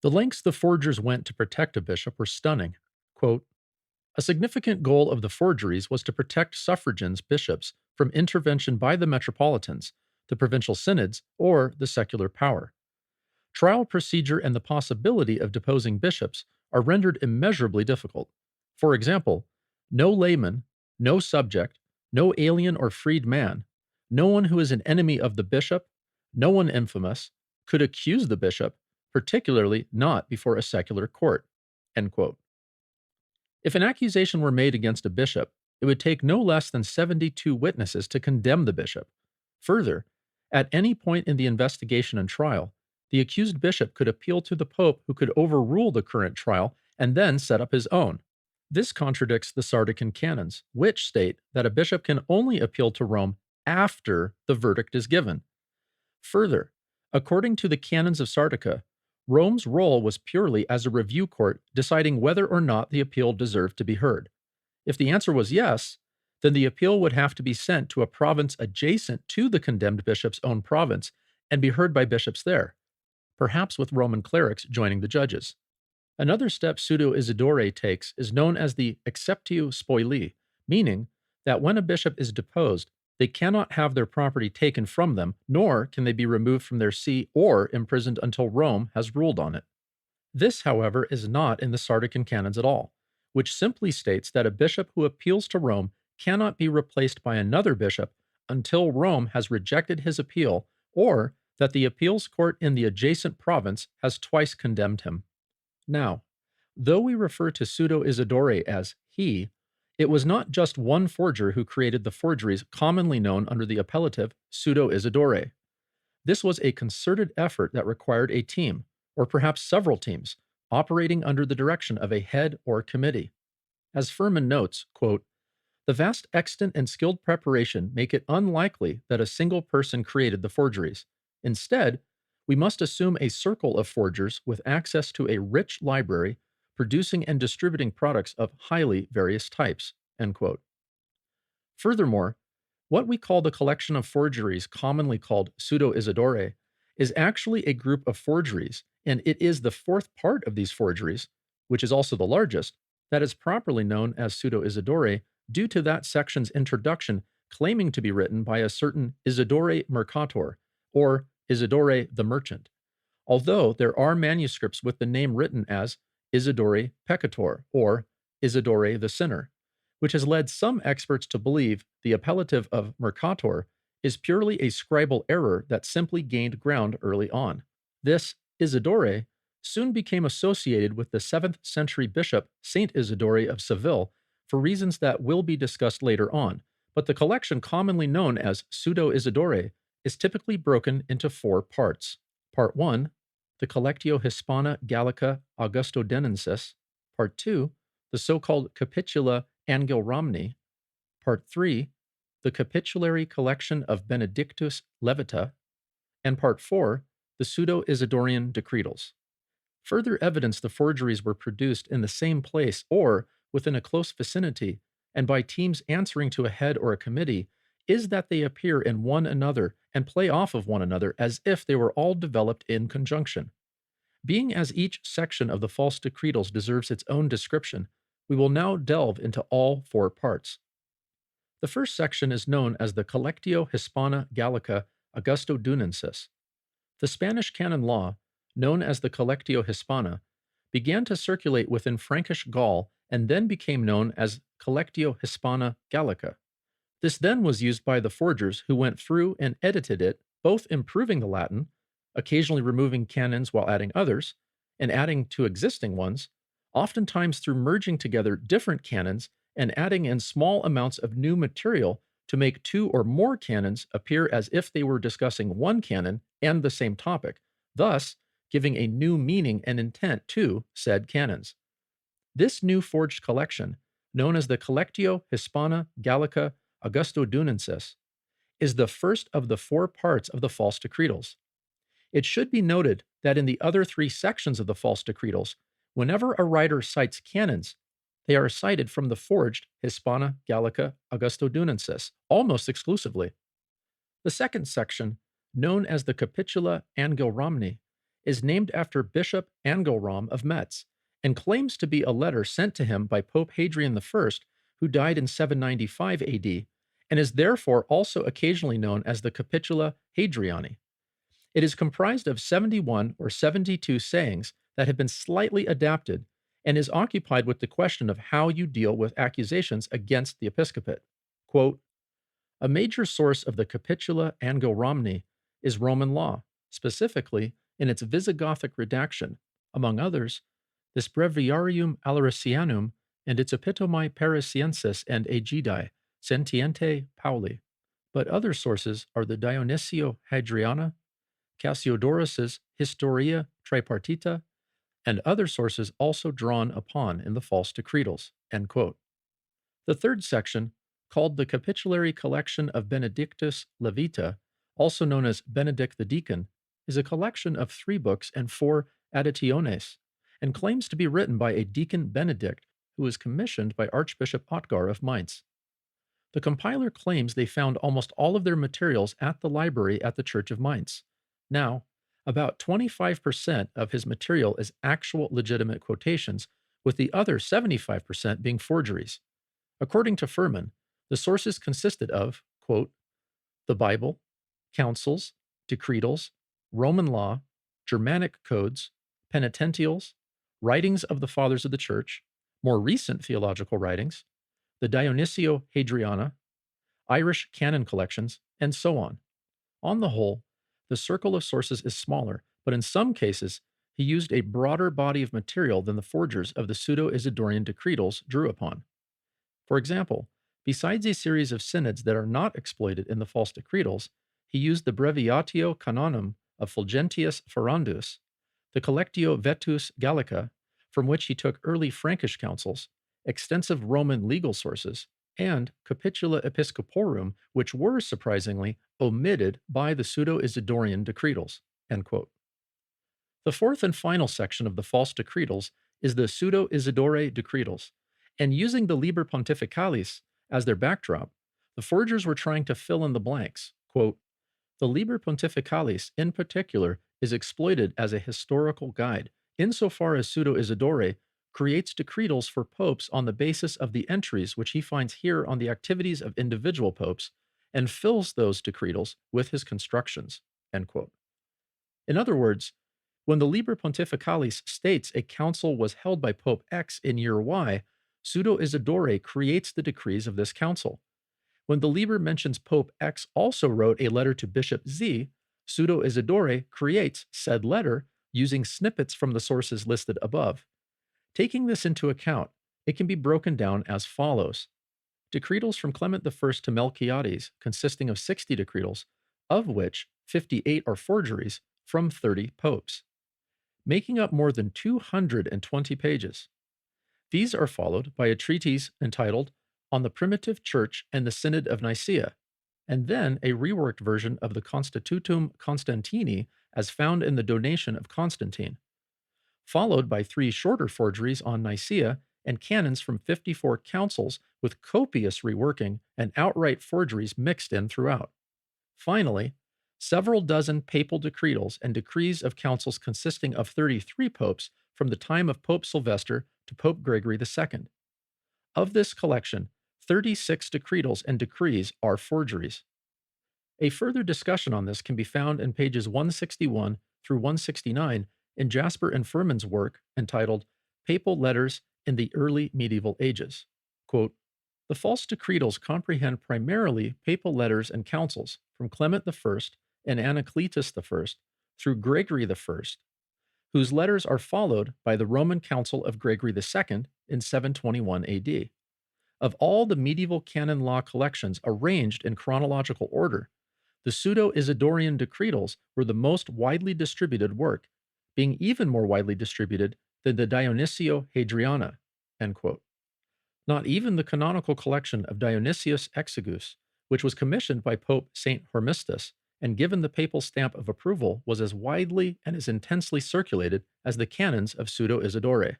The lengths the forgers went to protect a bishop were stunning. Quote, a significant goal of the forgeries was to protect suffragans bishops from intervention by the metropolitans, the provincial synods, or the secular power. Trial procedure and the possibility of deposing bishops are rendered immeasurably difficult. For example, no layman, no subject, no alien or freed man, no one who is an enemy of the bishop, no one infamous, could accuse the bishop, particularly not before a secular court. End quote. If an accusation were made against a bishop, it would take no less than 72 witnesses to condemn the bishop. Further, at any point in the investigation and trial, the accused bishop could appeal to the pope, who could overrule the current trial and then set up his own. This contradicts the Sardican canons, which state that a bishop can only appeal to Rome after the verdict is given. Further, according to the canons of Sardica, Rome's role was purely as a review court deciding whether or not the appeal deserved to be heard. If the answer was yes, then the appeal would have to be sent to a province adjacent to the condemned bishop's own province and be heard by bishops there, perhaps with Roman clerics joining the judges. Another step Pseudo-Isidore takes is known as the acceptio spoilii, meaning that when a bishop is deposed, they cannot have their property taken from them, nor can they be removed from their see or imprisoned until Rome has ruled on it. This, however, is not in the Sardican canons at all, which simply states that a bishop who appeals to Rome cannot be replaced by another bishop until Rome has rejected his appeal or that the appeals court in the adjacent province has twice condemned him. Now, though we refer to Pseudo-Isidore as he, it was not just one forger who created the forgeries commonly known under the appellative Pseudo-Isidore. This was a concerted effort that required a team, or perhaps several teams, operating under the direction of a head or committee. As Furman notes, quote, the vast extent and skilled preparation make it unlikely that a single person created the forgeries. Instead, we must assume a circle of forgers with access to a rich library producing and distributing products of highly various types. End quote. Furthermore, what we call the collection of forgeries, commonly called Pseudo-Isidore, is actually a group of forgeries, and it is the fourth part of these forgeries, which is also the largest, that is properly known as Pseudo-Isidore due to that section's introduction claiming to be written by a certain Isidore Mercator, or Isidore the Merchant, although there are manuscripts with the name written as Isidore Peccator, or Isidore the Sinner, which has led some experts to believe the appellative of Mercator is purely a scribal error that simply gained ground early on. This Isidore soon became associated with the 7th century bishop Saint Isidore of Seville for reasons that will be discussed later on, but the collection commonly known as Pseudo-Isidore is typically broken into 4 parts. Part 1, the Collectio Hispana Gallica Augustodenensis. Part 2, the so-called Capitula Angel Romni. Part 3, the Capitulary Collection of Benedictus Levita. And Part 4, the Pseudo-Isidorian Decretals. Further evidence the forgeries were produced in the same place or within a close vicinity, and by teams answering to a head or a committee, is that they appear in one another and play off of one another as if they were all developed in conjunction. Being as each section of the false decretals deserves its own description, we will now delve into all 4 parts. The first section is known as the Collectio Hispana Gallica Augustodunensis. The Spanish canon law, known as the Collectio Hispana, began to circulate within Frankish Gaul and then became known as Collectio Hispana Gallica. This then was used by the forgers who went through and edited it, both improving the Latin, occasionally removing canons while adding others, and adding to existing ones, oftentimes through merging together different canons and adding in small amounts of new material to make 2 or more canons appear as if they were discussing one canon and the same topic, thus giving a new meaning and intent to said canons. This new forged collection, known as the Collectio Hispana Gallica Augustodunensis, is the first of the 4 parts of the false decretals. It should be noted that in the other 3 sections of the false decretals, whenever a writer cites canons, they are cited from the forged Hispana Gallica Augustodunensis almost exclusively. The second section, known as the Capitula Angel Romni, is named after Bishop Angelram of Metz and claims to be a letter sent to him by Pope Hadrian I, who died in 795 AD, and is therefore also occasionally known as the Capitula Hadriani. It is comprised of 71 or 72 sayings that have been slightly adapted and is occupied with the question of how you deal with accusations against the episcopate. Quote, a major source of the Capitula Angel Romni is Roman law, specifically in its Visigothic redaction, among others, this Breviarium Alaricianum and its Epitomi Parisiensis and Aegidae, Sentiente Pauli. But other sources are the Dionysio Hadriana, Cassiodorus's Historia Tripartita, and other sources also drawn upon in the false decretals. End quote. The third section, called the Capitulary Collection of Benedictus Levita, also known as Benedict the Deacon, is a collection of 3 books and 4 additiones, and claims to be written by a Deacon Benedict who was commissioned by Archbishop Otgar of Mainz. The compiler claims they found almost all of their materials at the library at the Church of Mainz. Now, about 25% of his material is actual legitimate quotations, with the other 75% being forgeries. According to Furman, the sources consisted of, quote, the Bible, councils, decretals, Roman law, Germanic codes, penitentials, writings of the Fathers of the Church, more recent theological writings, the Dionysio Hadriana, Irish canon collections, and so on. On the whole, the circle of sources is smaller, but in some cases, he used a broader body of material than the forgers of the Pseudo-Isidorian Decretals drew upon. For example, besides a series of synods that are not exploited in the false decretals, he used the Breviatio Canonum of Fulgentius Ferrandus, the Collectio Vetus Gallica, from which he took early Frankish councils, extensive Roman legal sources, and Capitula Episcoporum, which were, surprisingly, omitted by the Pseudo-Isidorian Decretals. End quote. The fourth and final section of the false decretals is the Pseudo-Isidore Decretals, and using the Liber Pontificalis as their backdrop, the forgers were trying to fill in the blanks. Quote, the Liber Pontificalis, in particular, is exploited as a historical guide, insofar as Pseudo-Isidore creates decretals for popes on the basis of the entries which he finds here on the activities of individual popes, and fills those decretals with his constructions. End quote. In other words, when the Liber Pontificalis states a council was held by Pope X in year Y, Pseudo-Isidore creates the decrees of this council. When the Liber mentions Pope X also wrote a letter to Bishop Z, Pseudo-Isidore creates said letter using snippets from the sources listed above. Taking this into account, it can be broken down as follows. Decretals from Clement I to Melchiades, consisting of 60 decretals, of which 58 are forgeries from 30 popes, making up more than 220 pages. These are followed by a treatise entitled On the Primitive Church and the Synod of Nicaea, and then a reworked version of the Constitutum Constantini as found in the donation of Constantine, followed by 3 shorter forgeries on Nicaea and canons from 54 councils with copious reworking and outright forgeries mixed in throughout. Finally, several dozen papal decretals and decrees of councils consisting of 33 popes from the time of Pope Sylvester to Pope Gregory II. Of this collection, 36 decretals and decrees are forgeries. A further discussion on this can be found in pages 161 through 169 in Jasper and Furman's work entitled Papal Letters in the Early Medieval Ages. Quote, the false decretals comprehend primarily papal letters and councils from Clement I and Anacletus I through Gregory I, whose letters are followed by the Roman Council of Gregory II in 721 AD. Of all the medieval canon law collections arranged in chronological order, the Pseudo-Isidorian Decretals were the most widely distributed work, being even more widely distributed than the Dionysio Hadriana. End quote. Not even the canonical collection of Dionysius Exiguus, which was commissioned by Pope St. Hormisdas and given the papal stamp of approval, was as widely and as intensely circulated as the canons of Pseudo-Isidore.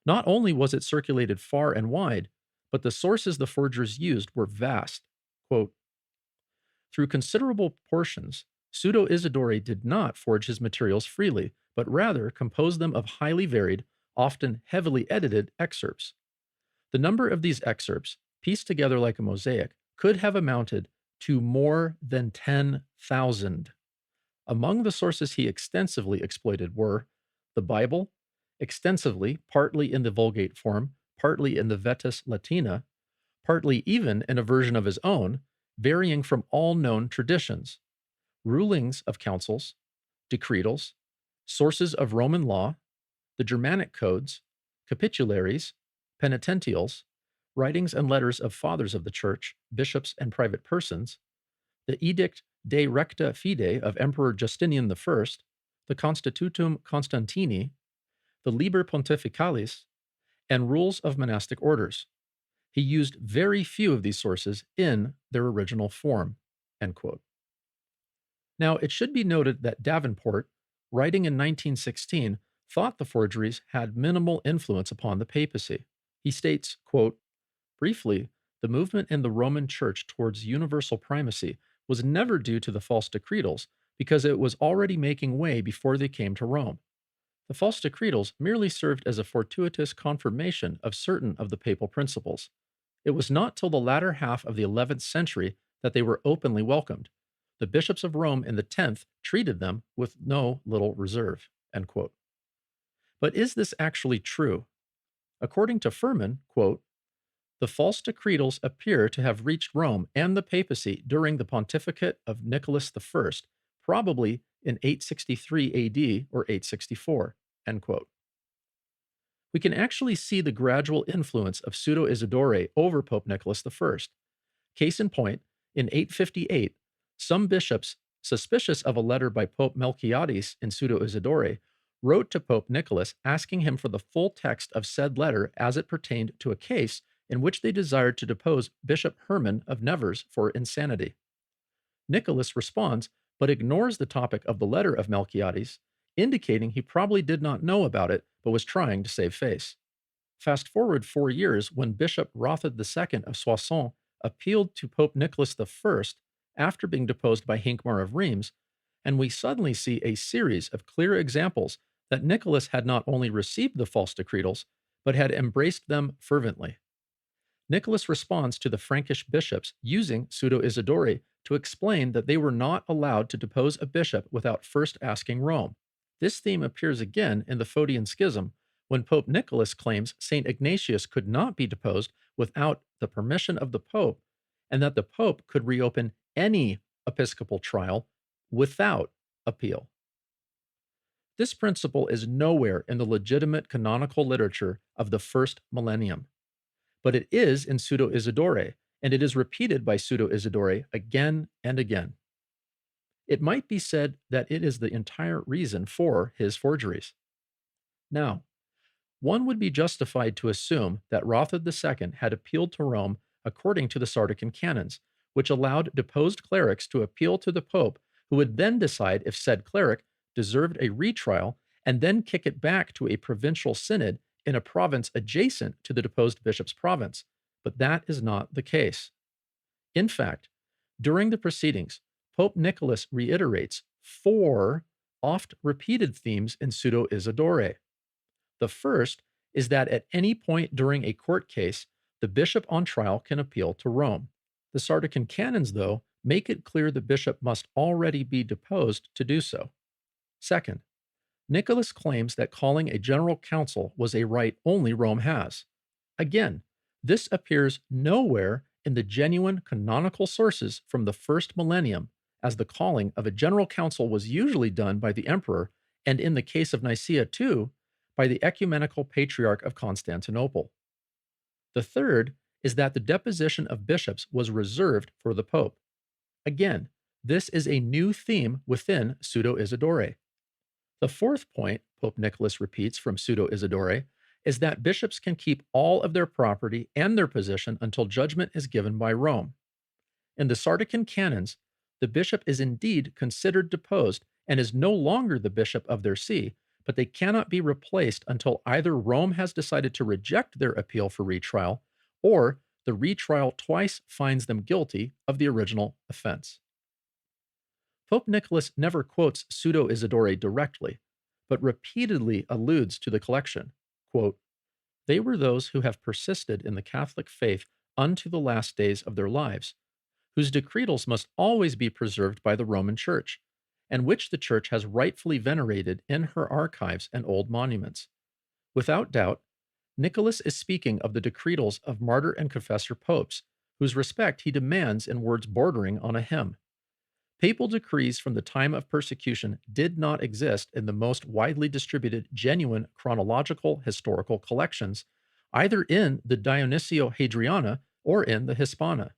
Not only was it circulated far and wide, but the sources the forgers used were vast. Quote, through considerable portions, Pseudo-Isidore did not forge his materials freely, but rather composed them of highly varied, often heavily edited excerpts. The number of these excerpts, pieced together like a mosaic, could have amounted to more than 10,000. Among the sources he extensively exploited were the Bible, extensively, partly in the Vulgate form, partly in the Vetus Latina, partly even in a version of his own, varying from all known traditions, rulings of councils, decretals, sources of Roman law, the Germanic codes, capitularies, penitentials, writings and letters of fathers of the church, bishops, and private persons, the Edict de Recta Fide of Emperor Justinian I, the Constitutum Constantini, the Liber Pontificalis, and rules of monastic orders. He used very few of these sources in their original form. End quote. Now, it should be noted that Davenport, writing in 1916, thought the forgeries had minimal influence upon the papacy. He states, quote, briefly, the movement in the Roman Church towards universal primacy was never due to the false decretals, because it was already making way before they came to Rome. The false decretals merely served as a fortuitous confirmation of certain of the papal principles. It was not till the latter half of the 11th century that they were openly welcomed. The bishops of Rome in the 10th treated them with no little reserve. End quote. But is this actually true? According to Furman, quote, the false decretals appear to have reached Rome and the papacy during the pontificate of Nicholas I, probably in 863 AD or 864, end quote. We can actually see the gradual influence of Pseudo-Isidore over Pope Nicholas I. Case in point, in 858, some bishops, suspicious of a letter by Pope Melchiades in Pseudo-Isidore, wrote to Pope Nicholas asking him for the full text of said letter as it pertained to a case in which they desired to depose Bishop Herman of Nevers for insanity. Nicholas responds, but ignores the topic of the letter of Melchiades, indicating he probably did not know about it but was trying to save face. Fast forward 4 years when Bishop Rothad II of Soissons appealed to Pope Nicholas I after being deposed by Hincmar of Reims, and we suddenly see a series of clear examples that Nicholas had not only received the false decretals, but had embraced them fervently. Nicholas responds to the Frankish bishops using Pseudo-Isidore to explain that they were not allowed to depose a bishop without first asking Rome. This theme appears again in the Photian Schism, when Pope Nicholas claims St. Ignatius could not be deposed without the permission of the Pope, and that the Pope could reopen any episcopal trial without appeal. This principle is nowhere in the legitimate canonical literature of the first millennium, but it is in Pseudo-Isidore, and it is repeated by Pseudo-Isidore again and again. It might be said that it is the entire reason for his forgeries. Now, one would be justified to assume that Rothad II had appealed to Rome according to the Sardican canons, which allowed deposed clerics to appeal to the Pope, who would then decide if said cleric deserved a retrial and then kick it back to a provincial synod in a province adjacent to the deposed bishop's province. But that is not the case. In fact, during the proceedings, Pope Nicholas reiterates 4 oft-repeated themes in Pseudo-Isidore. The first is that at any point during a court case, the bishop on trial can appeal to Rome. The Sardican canons, though, make it clear the bishop must already be deposed to do so. Second, Nicholas claims that calling a general council was a right only Rome has. Again, this appears nowhere in the genuine canonical sources from the first millennium, as the calling of a general council was usually done by the emperor, and in the case of Nicaea too, by the ecumenical patriarch of Constantinople. The third is that the deposition of bishops was reserved for the Pope. Again, this is a new theme within Pseudo-Isidore. The fourth point Pope Nicholas repeats from Pseudo-Isidore is that bishops can keep all of their property and their position until judgment is given by Rome. In the Sardican canons, the bishop is indeed considered deposed and is no longer the bishop of their see, but they cannot be replaced until either Rome has decided to reject their appeal for retrial, or the retrial twice finds them guilty of the original offense. Pope Nicholas never quotes Pseudo-Isidore directly, but repeatedly alludes to the collection. Quote, "They were those who have persisted in the Catholic faith unto the last days of their lives, whose decretals must always be preserved by the Roman Church, and which the Church has rightfully venerated in her archives and old monuments." Without doubt, Nicholas is speaking of the decretals of martyr and confessor popes, whose respect he demands in words bordering on a hymn. Papal decrees from the time of persecution did not exist in the most widely distributed, genuine chronological historical collections, either in the Dionysio Hadriana or in the Hispana.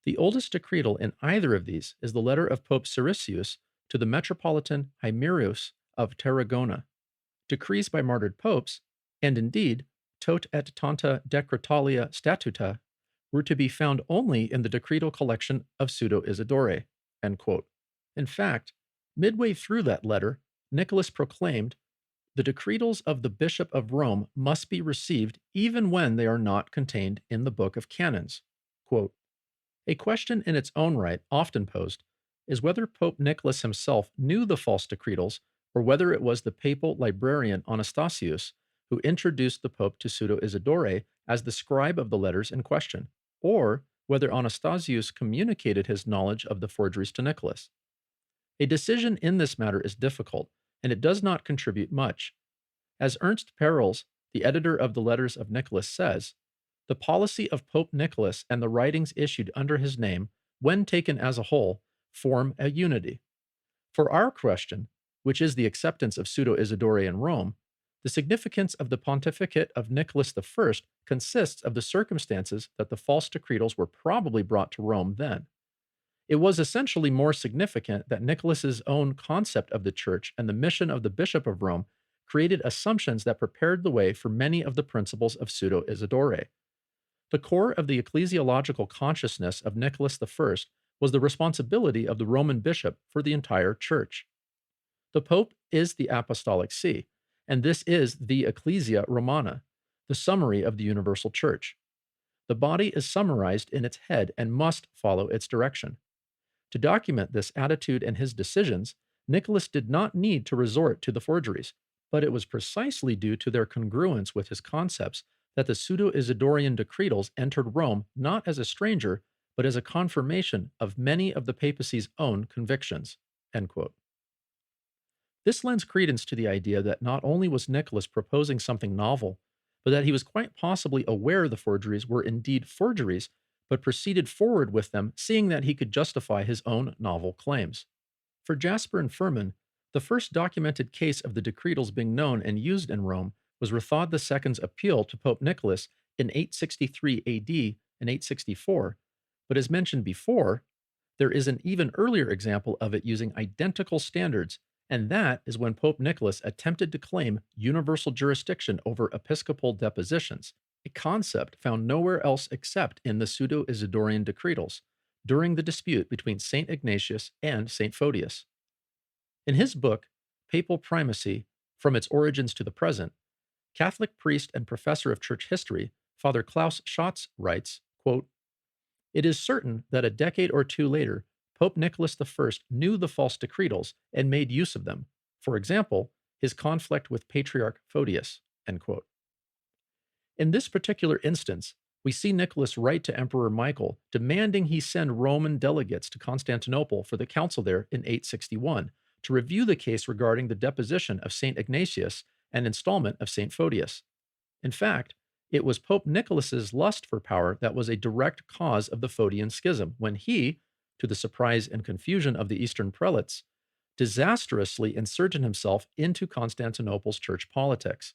The oldest decretal in either of these is the letter of Pope Siricius to the Metropolitan Hymerius of Tarragona. Decrees by martyred popes, and indeed tot et tanta decretalia statuta, were to be found only in the decretal collection of Pseudo-Isidore. End quote. In fact, midway through that letter, Nicholas proclaimed, "The decretals of the Bishop of Rome must be received even when they are not contained in the Book of Canons." Quote, a question in its own right, often posed, is whether Pope Nicholas himself knew the false decretals, or whether it was the papal librarian Anastasius who introduced the Pope to Pseudo-Isidore as the scribe of the letters in question, or whether Anastasius communicated his knowledge of the forgeries to Nicholas. A decision in this matter is difficult, and it does not contribute much. As Ernst Perels, the editor of the Letters of Nicholas, says, the policy of Pope Nicholas and the writings issued under his name, when taken as a whole, form a unity. For our question, which is the acceptance of Pseudo-Isidore in Rome, the significance of the pontificate of Nicholas I consists of the circumstances that the false decretals were probably brought to Rome then. It was essentially more significant that Nicholas's own concept of the Church and the mission of the Bishop of Rome created assumptions that prepared the way for many of the principles of Pseudo-Isidore. The core of the ecclesiological consciousness of Nicholas I was the responsibility of the Roman bishop for the entire Church. The Pope is the Apostolic See, and this is the Ecclesia Romana, the summary of the universal church. The body is summarized in its head and must follow its direction. To document this attitude and his decisions, Nicholas did not need to resort to the forgeries, but it was precisely due to their congruence with his concepts that the Pseudo-Isidorian Decretals entered Rome not as a stranger, but as a confirmation of many of the papacy's own convictions. End quote. This lends credence to the idea that not only was Nicholas proposing something novel, but that he was quite possibly aware the forgeries were indeed forgeries, but proceeded forward with them, seeing that he could justify his own novel claims. For Jasper and Furman, the first documented case of the decretals being known and used in Rome was Rathod II's appeal to Pope Nicholas in 863 AD and 864, but as mentioned before, there is an even earlier example of it using identical standards, and that is when Pope Nicholas attempted to claim universal jurisdiction over episcopal depositions, a concept found nowhere else except in the Pseudo-Isidorian Decretals, during the dispute between St. Ignatius and St. Photius. In his book, Papal Primacy, From Its Origins to the Present, Catholic priest and professor of church history, Father Klaus Schatz writes, quote, "It is certain that a decade or two later, Pope Nicholas I knew the false decretals and made use of them. For example, his conflict with Patriarch Photius." End quote. In this particular instance, we see Nicholas write to Emperor Michael demanding he send Roman delegates to Constantinople for the council there in 861 to review the case regarding the deposition of St. Ignatius and installment of St. Photius. In fact, it was Pope Nicholas's lust for power that was a direct cause of the Photian Schism when he, to the surprise and confusion of the Eastern prelates, disastrously inserted himself into Constantinople's church politics.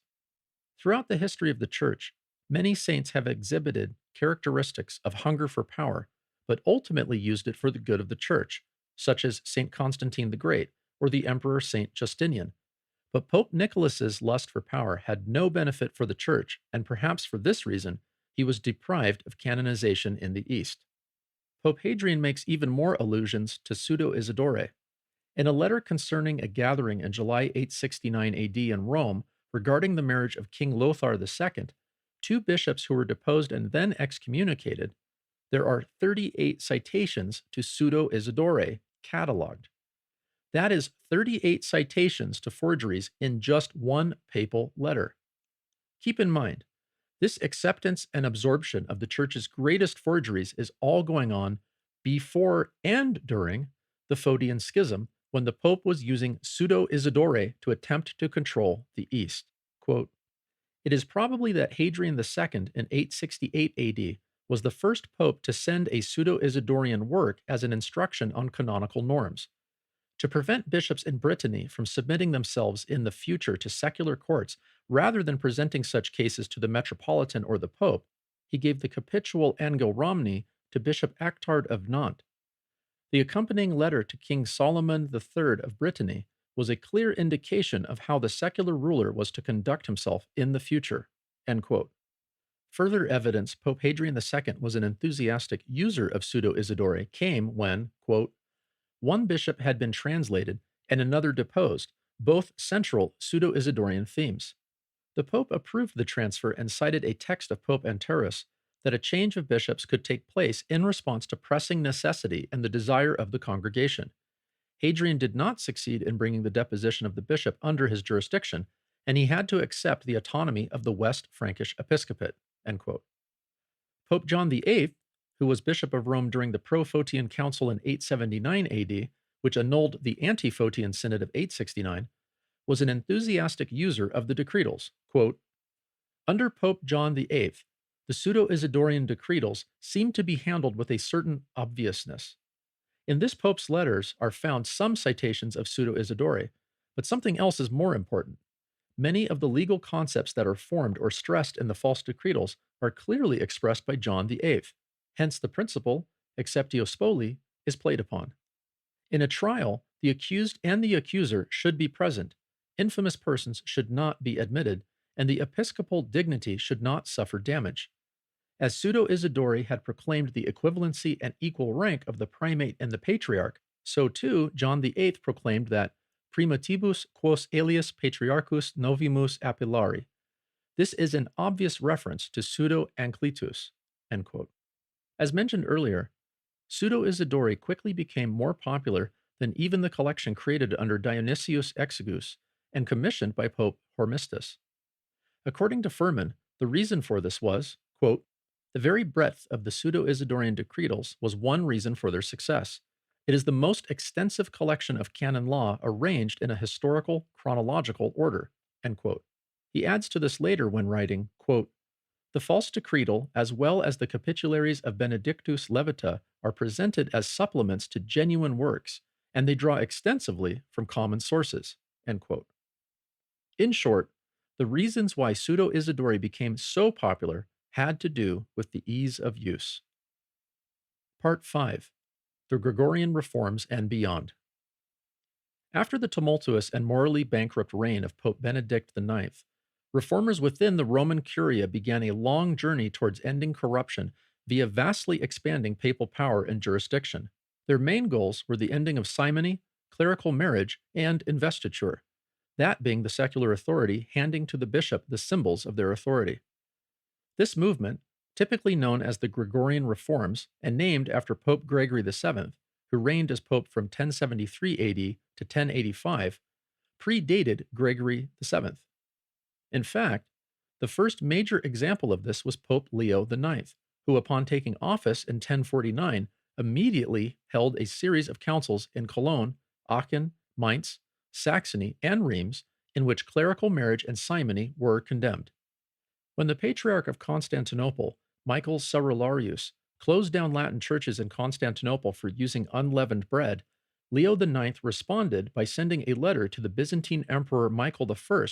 Throughout the history of the Church, many saints have exhibited characteristics of hunger for power, but ultimately used it for the good of the Church, such as St. Constantine the Great or the Emperor St. Justinian. But Pope Nicholas's lust for power had no benefit for the Church, and perhaps for this reason, he was deprived of canonization in the East. Pope Hadrian makes even more allusions to Pseudo-Isidore. In a letter concerning a gathering in July 869 AD in Rome regarding the marriage of King Lothar II, two bishops who were deposed and then excommunicated, there are 38 citations to Pseudo-Isidore cataloged. That is 38 citations to forgeries in just one papal letter. Keep in mind, this acceptance and absorption of the Church's greatest forgeries is all going on before and during the Photian Schism, when the Pope was using Pseudo-Isidore to attempt to control the East. Quote, "It is probably that Hadrian II in 868 AD was the first pope to send a Pseudo-Isidorian work as an instruction on canonical norms. To prevent bishops in Brittany from submitting themselves in the future to secular courts rather than presenting such cases to the metropolitan or the pope, he gave the capitual Angel Romni to Bishop Actard of Nantes. The accompanying letter to King Solomon III of Brittany was a clear indication of how the secular ruler was to conduct himself in the future." End quote. Further evidence Pope Hadrian II was an enthusiastic user of Pseudo-Isidore came when, quote, "one bishop had been translated and another deposed, both central Pseudo-Isidorian themes. The Pope approved the transfer and cited a text of Pope Anterus that a change of bishops could take place in response to pressing necessity and the desire of the congregation. Hadrian did not succeed in bringing the deposition of the bishop under his jurisdiction, and he had to accept the autonomy of the West Frankish episcopate." End quote. Pope John VIII, who was Bishop of Rome during the Pro-Photian Council in 879 AD, which annulled the Anti-Photian Synod of 869, was an enthusiastic user of the decretals. Quote, "Under Pope John VIII, the Pseudo-Isidorian decretals seem to be handled with a certain obviousness. In this pope's letters are found some citations of Pseudo-Isidore, but something else is more important. Many of the legal concepts that are formed or stressed in the false decretals are clearly expressed by John VIII. Hence the principle, acceptio spoli, is played upon. In a trial, the accused and the accuser should be present, infamous persons should not be admitted, and the episcopal dignity should not suffer damage. As Pseudo-Isidore had proclaimed the equivalency and equal rank of the primate and the patriarch, so too John VIII proclaimed that primatibus quos alias patriarchus novimus appellari. This is an obvious reference to Pseudo-Ancletus. End quote. As mentioned earlier, Pseudo-Isidore quickly became more popular than even the collection created under Dionysius Exiguus and commissioned by Pope Hormisdas. According to Furman, the reason for this was, quote, the very breadth of the Pseudo-Isidorian Decretals was one reason for their success. It is the most extensive collection of canon law arranged in a historical, chronological order. End quote. He adds to this later when writing, quote, the false decretal, as well as the capitularies of Benedictus Levita, are presented as supplements to genuine works, and they draw extensively from common sources. End quote. In short, the reasons why Pseudo-Isidore became so popular had to do with the ease of use. Part 5. The Gregorian Reforms and Beyond. After the tumultuous and morally bankrupt reign of Pope Benedict IX, reformers within the Roman Curia began a long journey towards ending corruption via vastly expanding papal power and jurisdiction. Their main goals were the ending of simony, clerical marriage, and investiture, that being the secular authority handing to the bishop the symbols of their authority. This movement, typically known as the Gregorian Reforms and named after Pope Gregory VII, who reigned as pope from 1073 AD to 1085, predated Gregory VII. In fact, the first major example of this was Pope Leo IX, who, upon taking office in 1049, immediately held a series of councils in Cologne, Aachen, Mainz, Saxony, and Reims, in which clerical marriage and simony were condemned. When the Patriarch of Constantinople, Michael Cerularius, closed down Latin churches in Constantinople for using unleavened bread, Leo IX responded by sending a letter to the Byzantine Emperor Michael I,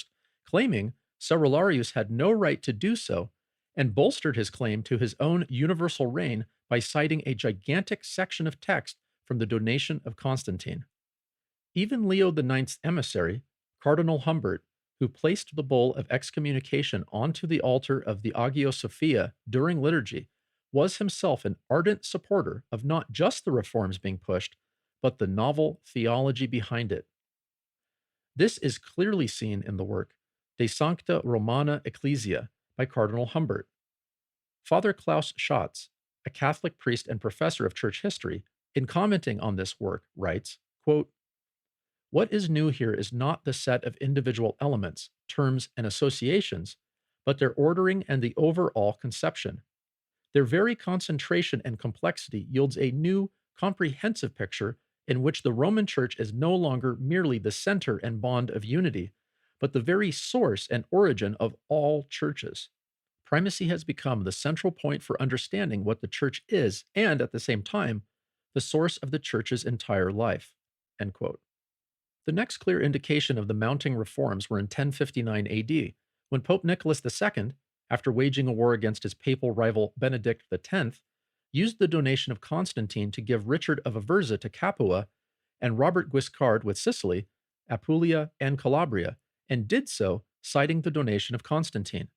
claiming Cerularius had no right to do so, and bolstered his claim to his own universal reign by citing a gigantic section of text from the donation of Constantine. Even Leo IX's emissary, Cardinal Humbert, who placed the bull of excommunication onto the altar of the Hagia Sophia during liturgy, was himself an ardent supporter of not just the reforms being pushed, but the novel theology behind it. This is clearly seen in the work De Sancta Romana Ecclesia by Cardinal Humbert. Father Klaus Schatz, a Catholic priest and professor of church history, in commenting on this work, writes, quote, what is new here is not the set of individual elements, terms, and associations, but their ordering and the overall conception. Their very concentration and complexity yields a new, comprehensive picture in which the Roman Church is no longer merely the center and bond of unity, but the very source and origin of all churches. Primacy has become the central point for understanding what the Church is and, at the same time, the source of the Church's entire life. End quote. The next clear indication of the mounting reforms were in 1059 AD, when Pope Nicholas II, after waging a war against his papal rival Benedict X, used the donation of Constantine to give Richard of Aversa to Capua and Robert Guiscard with Sicily, Apulia, and Calabria, and did so citing the donation of Constantine.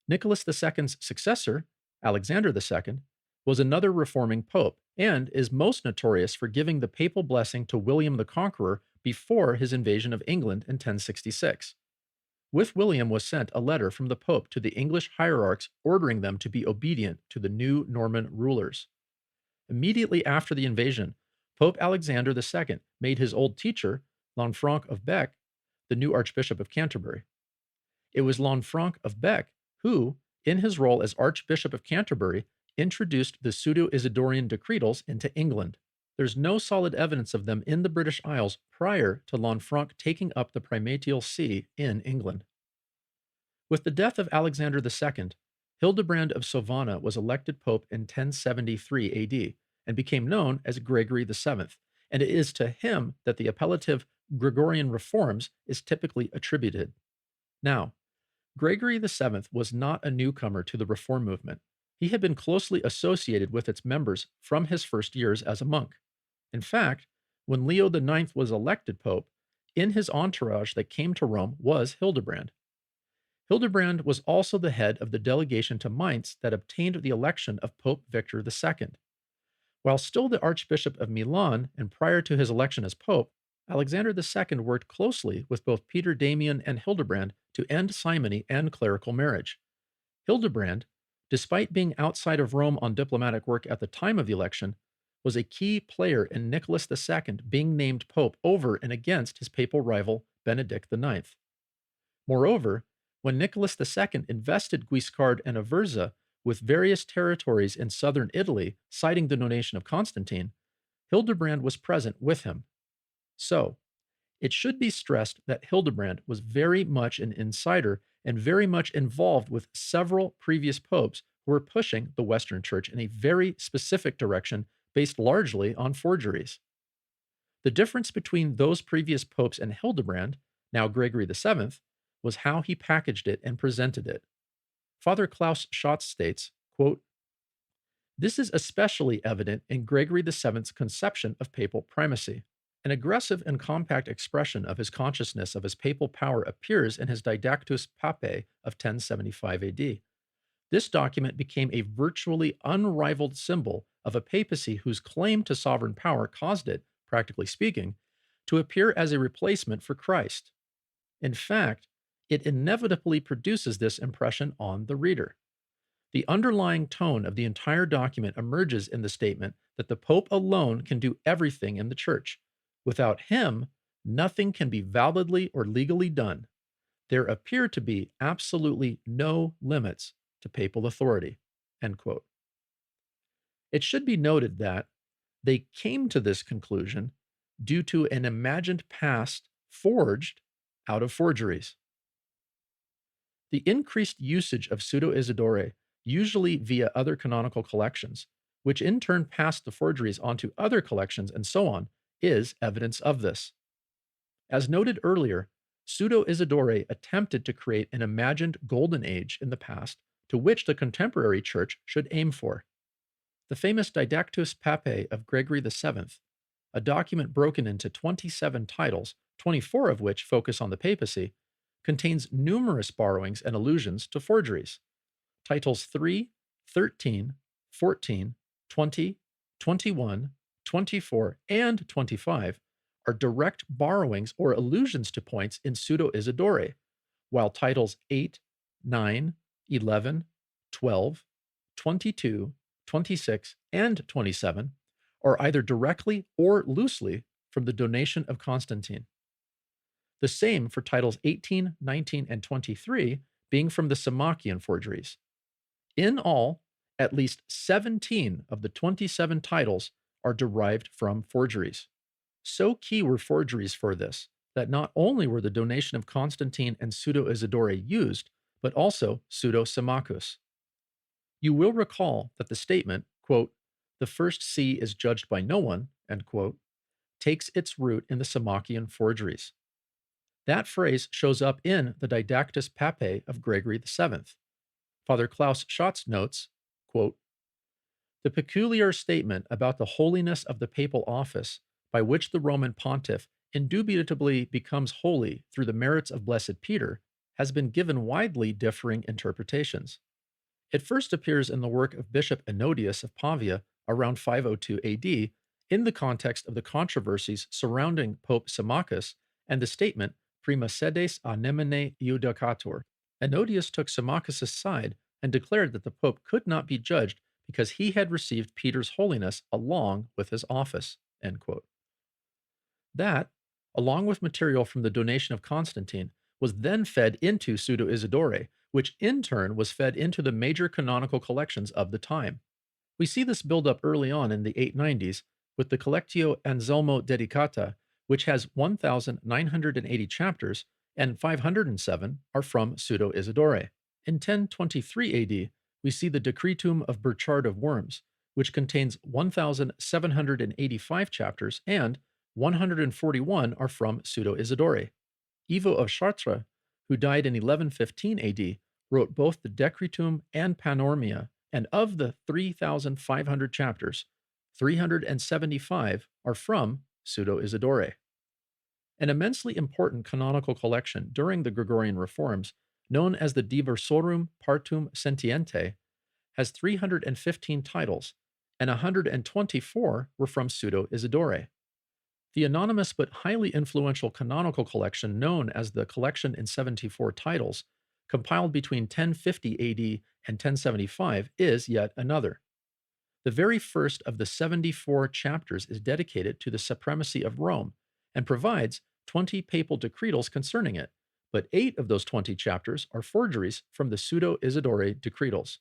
Nicholas II's successor, Alexander II, was another reforming pope and is most notorious for giving the papal blessing to William the Conqueror before his invasion of England in 1066. With William was sent a letter from the Pope to the English hierarchs ordering them to be obedient to the new Norman rulers. Immediately after the invasion, Pope Alexander II made his old teacher, Lanfranc of Bec, the new Archbishop of Canterbury. It was Lanfranc of Bec who, in his role as Archbishop of Canterbury, introduced the Pseudo-Isidorian Decretals into England. There's no solid evidence of them in the British Isles prior to Lanfranc taking up the primatial see in England. With the death of Alexander II, Hildebrand of Sovana was elected pope in 1073 AD and became known as Gregory VII, and it is to him that the appellative Gregorian reforms is typically attributed. Now, Gregory VII was not a newcomer to the reform movement. He had been closely associated with its members from his first years as a monk. In fact, when Leo IX was elected pope, in his entourage that came to Rome was Hildebrand. Hildebrand was also the head of the delegation to Mainz that obtained the election of Pope Victor II. While still the Archbishop of Milan and prior to his election as pope, Alexander II worked closely with both Peter Damian and Hildebrand to end simony and clerical marriage. Hildebrand, despite being outside of Rome on diplomatic work at the time of the election, was a key player in Nicholas II being named pope over and against his papal rival Benedict IX. Moreover, when Nicholas II invested Guiscard and Aversa with various territories in southern Italy, citing the donation of Constantine, Hildebrand was present with him. So, it should be stressed that Hildebrand was very much an insider and very much involved with several previous popes who were pushing the Western Church in a very specific direction based largely on forgeries. The difference between those previous popes and Hildebrand, now Gregory VII, was how he packaged it and presented it. Father Klaus Schatz states, quote, "This is especially evident in Gregory VII's conception of papal primacy. An aggressive and compact expression of his consciousness of his papal power appears in his Didactus Papae of 1075 AD. This document became a virtually unrivaled symbol of a papacy whose claim to sovereign power caused it, practically speaking, to appear as a replacement for Christ. In fact, it inevitably produces this impression on the reader. The underlying tone of the entire document emerges in the statement that the Pope alone can do everything in the Church. Without him, nothing can be validly or legally done. There appear to be absolutely no limits to papal authority." End quote. It should be noted that they came to this conclusion due to an imagined past forged out of forgeries. The increased usage of Pseudo-Isidore, usually via other canonical collections, which in turn passed the forgeries onto other collections and so on, is evidence of this. As noted earlier, Pseudo-Isidore attempted to create an imagined golden age in the past to which the contemporary church should aim for. The famous Didactus Papae of Gregory VII, a document broken into 27 titles, 24 of which focus on the papacy, contains numerous borrowings and allusions to forgeries. Titles 3, 13, 14, 20, 21, 24, and 25 are direct borrowings or allusions to points in Pseudo-Isidore, while titles 8, 9, 11, 12, 22, 26, and 27 are either directly or loosely from the donation of Constantine. The same for titles 18, 19, and 23 being from the Symmachian Forgeries. In all, at least 17 of the 27 titles are derived from forgeries. So key were forgeries for this that not only were the donation of Constantine and Pseudo-Isidore used, but also Pseudo-Symmachus. You will recall that the statement, quote, "The first see is judged by no one," end quote, takes its root in the Symmachian Forgeries. That phrase shows up in the Didactus Papae of Gregory VII. Father Klaus Schatz notes, quote, "The peculiar statement about the holiness of the papal office, by which the Roman pontiff indubitably becomes holy through the merits of Blessed Peter, has been given widely differing interpretations. It first appears in the work of Bishop Ennodius of Pavia around 502 AD in the context of the controversies surrounding Pope Symmachus and the statement prima sedes a nemine iudicatur. Ennodius took Symmachus' side and declared that the Pope could not be judged because he had received Peter's holiness along with his office." End quote. That, along with material from the donation of Constantine, was then fed into Pseudo-Isidore, which in turn was fed into the major canonical collections of the time. We see this build up early on in the 890s with the Collectio Anselmo Dedicata, which has 1,980 chapters, and 507 are from Pseudo-Isidore. In 1023 AD, we see the Decretum of Burchard of Worms, which contains 1,785 chapters, and 141 are from Pseudo-Isidore. Ivo of Chartres, who died in 1115 AD, wrote both the Decretum and Panormia, and of the 3,500 chapters, 375 are from Pseudo-Isidore. An immensely important canonical collection during the Gregorian reforms, known as the Diversorum Partum Sentiente, has 315 titles, and 124 were from Pseudo-Isidore. The anonymous but highly influential canonical collection known as the Collection in 74 Titles, compiled between 1050 AD and 1075, is yet another. The very first of the 74 chapters is dedicated to the supremacy of Rome and provides 20 papal decretals concerning it, but 8 of those 20 chapters are forgeries from the Pseudo-Isidore Decretals.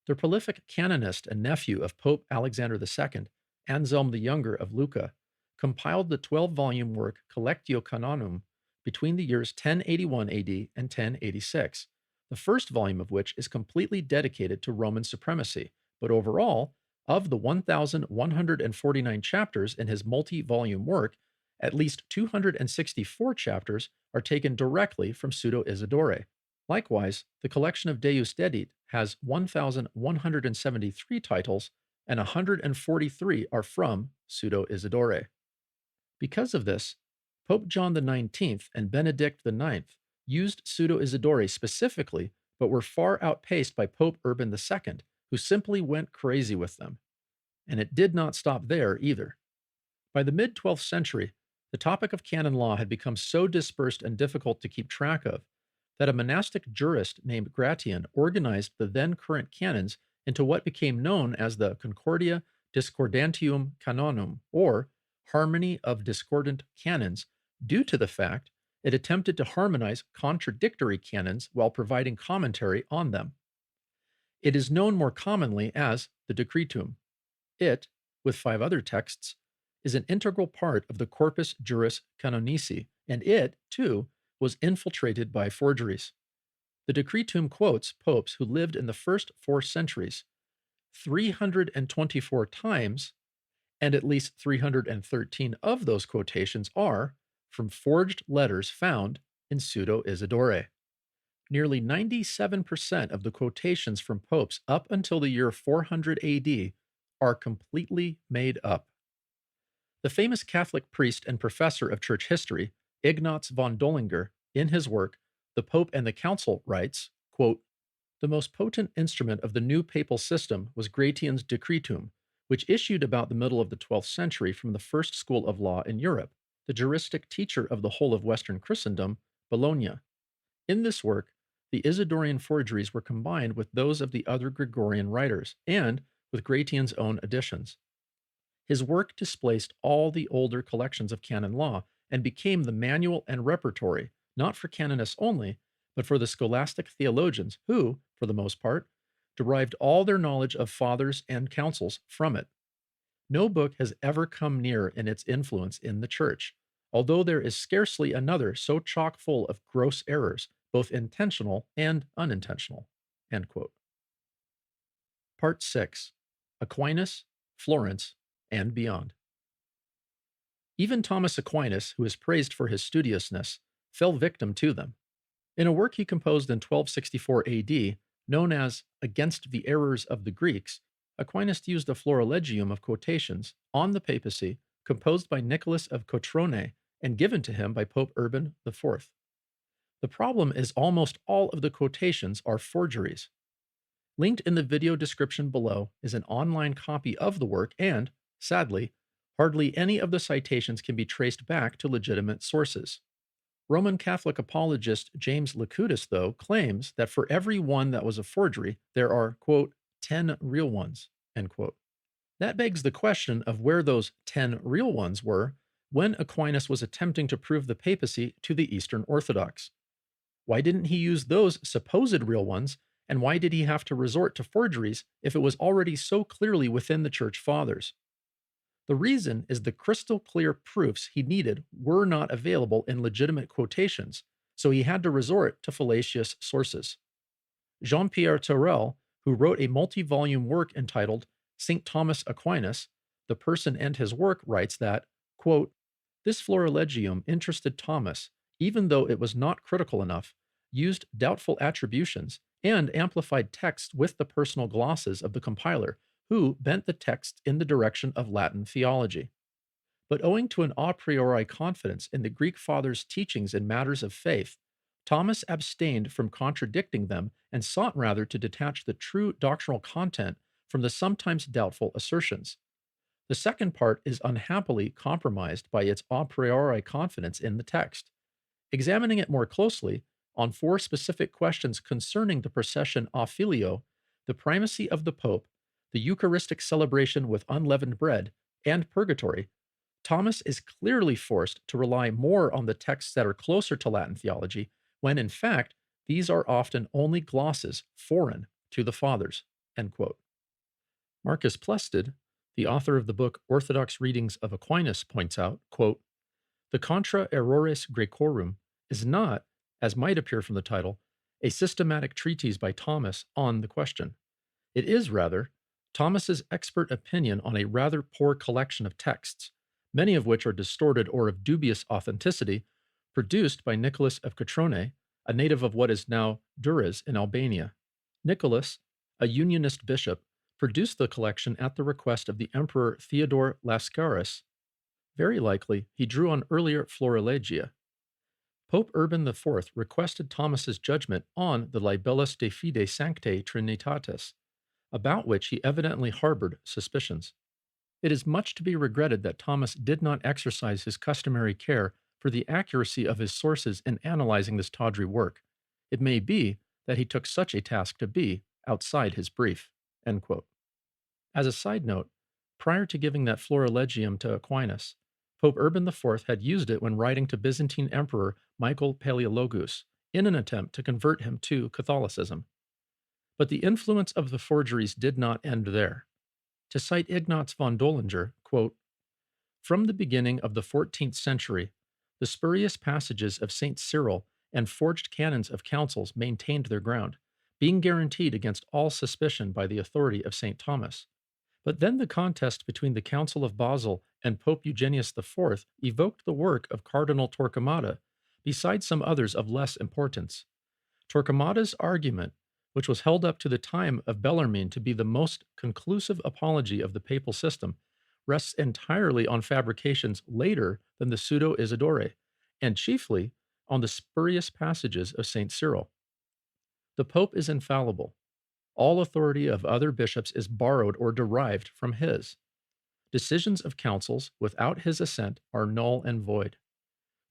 The prolific canonist and nephew of Pope Alexander II, Anselm the Younger of Lucca, compiled the 12-volume work Collectio Canonum between the years 1081 AD and 1086, the first volume of which is completely dedicated to Roman supremacy, but overall, of the 1,149 chapters in his multi-volume work, at least 264 chapters are taken directly from Pseudo-Isidore. Likewise, the collection of Deus Dedit has 1,173 titles, and 143 are from Pseudo-Isidore. Because of this, Pope John XIX and Benedict IX used Pseudo-Isidore specifically, but were far outpaced by Pope Urban II, who simply went crazy with them. And it did not stop there either. By the mid 12th century, the topic of canon law had become so dispersed and difficult to keep track of that a monastic jurist named Gratian organized the then current canons into what became known as the Concordia Discordantium Canonum, or Harmony of Discordant Canons, due to the fact it attempted to harmonize contradictory canons while providing commentary on them. It is known more commonly as the Decretum. It, with 5 other texts, is an integral part of the Corpus Juris Canonici, and it, too, was infiltrated by forgeries. The Decretum quotes popes who lived in the first 4 centuries 324 times, and at least 313 of those quotations are from forged letters found in Pseudo-Isidore. Nearly 97% of the quotations from popes up until the year 400 AD are completely made up. The famous Catholic priest and professor of church history, Ignaz von Dollinger, in his work The Pope and the Council, writes, quote, "The most potent instrument of the new papal system was Gratian's Decretum, which issued about the middle of the 12th century from the first school of law in Europe, the juristic teacher of the whole of Western Christendom, Bologna. In this work, the Isidorian forgeries were combined with those of the other Gregorian writers, and with Gratian's own additions. His work displaced all the older collections of canon law and became the manual and repertory, not for canonists only, but for the scholastic theologians who, for the most part, derived all their knowledge of fathers and councils from it. No book has ever come near in its influence in the Church, although there is scarcely another so chock full of gross errors, both intentional and unintentional." End quote. Part 6. Aquinas, Florence, and beyond. Even Thomas Aquinas, who is praised for his studiousness, fell victim to them. In a work he composed in 1264 AD, known as Against the Errors of the Greeks, Aquinas used a florilegium of quotations on the papacy composed by Nicholas of Cotrone and given to him by Pope Urban IV. The problem is almost all of the quotations are forgeries. Linked in the video description below is an online copy of the work and, sadly, hardly any of the citations can be traced back to legitimate sources. Roman Catholic apologist James Licutus, though, claims that for every one that was a forgery, there are, quote, 10 real ones, end quote. That begs the question of where those 10 real ones were when Aquinas was attempting to prove the papacy to the Eastern Orthodox. Why didn't he use those supposed real ones, and why did he have to resort to forgeries if it was already so clearly within the Church Fathers? The reason is the crystal clear proofs he needed were not available in legitimate quotations, so he had to resort to fallacious sources. Jean-Pierre Terrel, who wrote a multi-volume work entitled St. Thomas Aquinas, The Person and His Work, writes that, quote, "This florilegium interested Thomas, even though it was not critical enough, used doubtful attributions, and amplified text with the personal glosses of the compiler, who bent the text in the direction of Latin theology. But owing to an a priori confidence in the Greek fathers' teachings in matters of faith, Thomas abstained from contradicting them and sought rather to detach the true doctrinal content from the sometimes doubtful assertions. The second part is unhappily compromised by its a priori confidence in the text. Examining it more closely, on four specific questions concerning the procession a filio, the primacy of the Pope, the Eucharistic celebration with unleavened bread, and purgatory, Thomas is clearly forced to rely more on the texts that are closer to Latin theology, when in fact, these are often only glosses foreign to the Fathers. End quote. Marcus Plested, the author of the book Orthodox Readings of Aquinas, points out, quote, the Contra Errores Graecorum is not, as might appear from the title, a systematic treatise by Thomas on the question. It is, rather, Thomas's expert opinion on a rather poor collection of texts, many of which are distorted or of dubious authenticity, produced by Nicholas of Catrone, a native of what is now Durrës in Albania. Nicholas, a Unionist bishop, produced the collection at the request of the Emperor Theodore Lascaris. Very likely, he drew on earlier Florilegia. Pope Urban IV requested Thomas's judgment on the Libellus de Fide Sanctae Trinitatis, about which he evidently harbored suspicions. It is much to be regretted that Thomas did not exercise his customary care for the accuracy of his sources in analyzing this tawdry work. It may be that he took such a task to be outside his brief. End quote. As a side note, prior to giving that Florilegium to Aquinas, Pope Urban IV had used it when writing to Byzantine Emperor Michael Palaeologus in an attempt to convert him to Catholicism. But the influence of the forgeries did not end there. To cite Ignaz von Dollinger, quote, from the beginning of the 14th century, the spurious passages of St. Cyril and forged canons of councils maintained their ground, being guaranteed against all suspicion by the authority of St. Thomas. But then the contest between the Council of Basel and Pope Eugenius IV evoked the work of Cardinal Torquemada, besides some others of less importance. Torquemada's argument, which was held up to the time of Bellarmine to be the most conclusive apology of the papal system, rests entirely on fabrications later than the Pseudo-Isidore, and chiefly on the spurious passages of St. Cyril. The Pope is infallible. All authority of other bishops is borrowed or derived from his. Decisions of councils without his assent are null and void.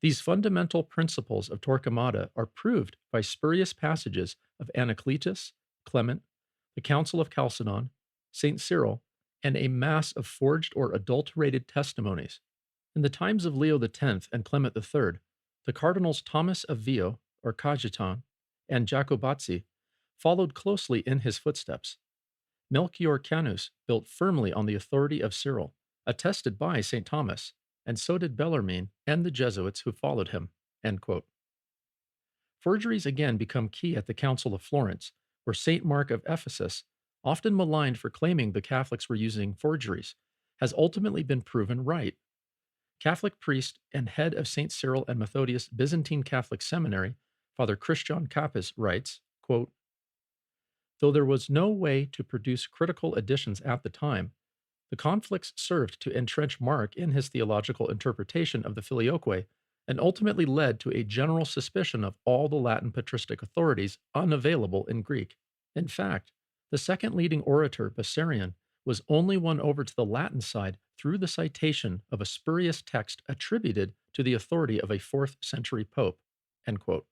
These fundamental principles of Torquemada are proved by spurious passages of Anacletus, Clement, the Council of Chalcedon, St. Cyril, and a mass of forged or adulterated testimonies. In the times of Leo X and Clement III, the cardinals Thomas of Vio, or Cajetan, and Jacobazzi followed closely in his footsteps. Melchior Canus built firmly on the authority of Cyril, attested by St. Thomas, and so did Bellarmine and the Jesuits who followed him. End quote. Forgeries again become key at the Council of Florence, where St. Mark of Ephesus, often maligned for claiming the Catholics were using forgeries, has ultimately been proven right. Catholic priest and head of St. Cyril and Methodius Byzantine Catholic Seminary, Father Christian Capis, writes, quote, though there was no way to produce critical editions at the time, the conflicts served to entrench Mark in his theological interpretation of the Filioque and ultimately led to a general suspicion of all the Latin patristic authorities unavailable in Greek. In fact, the second leading orator, Bessarion, was only won over to the Latin side through the citation of a spurious text attributed to the authority of a 4th century pope. End quote.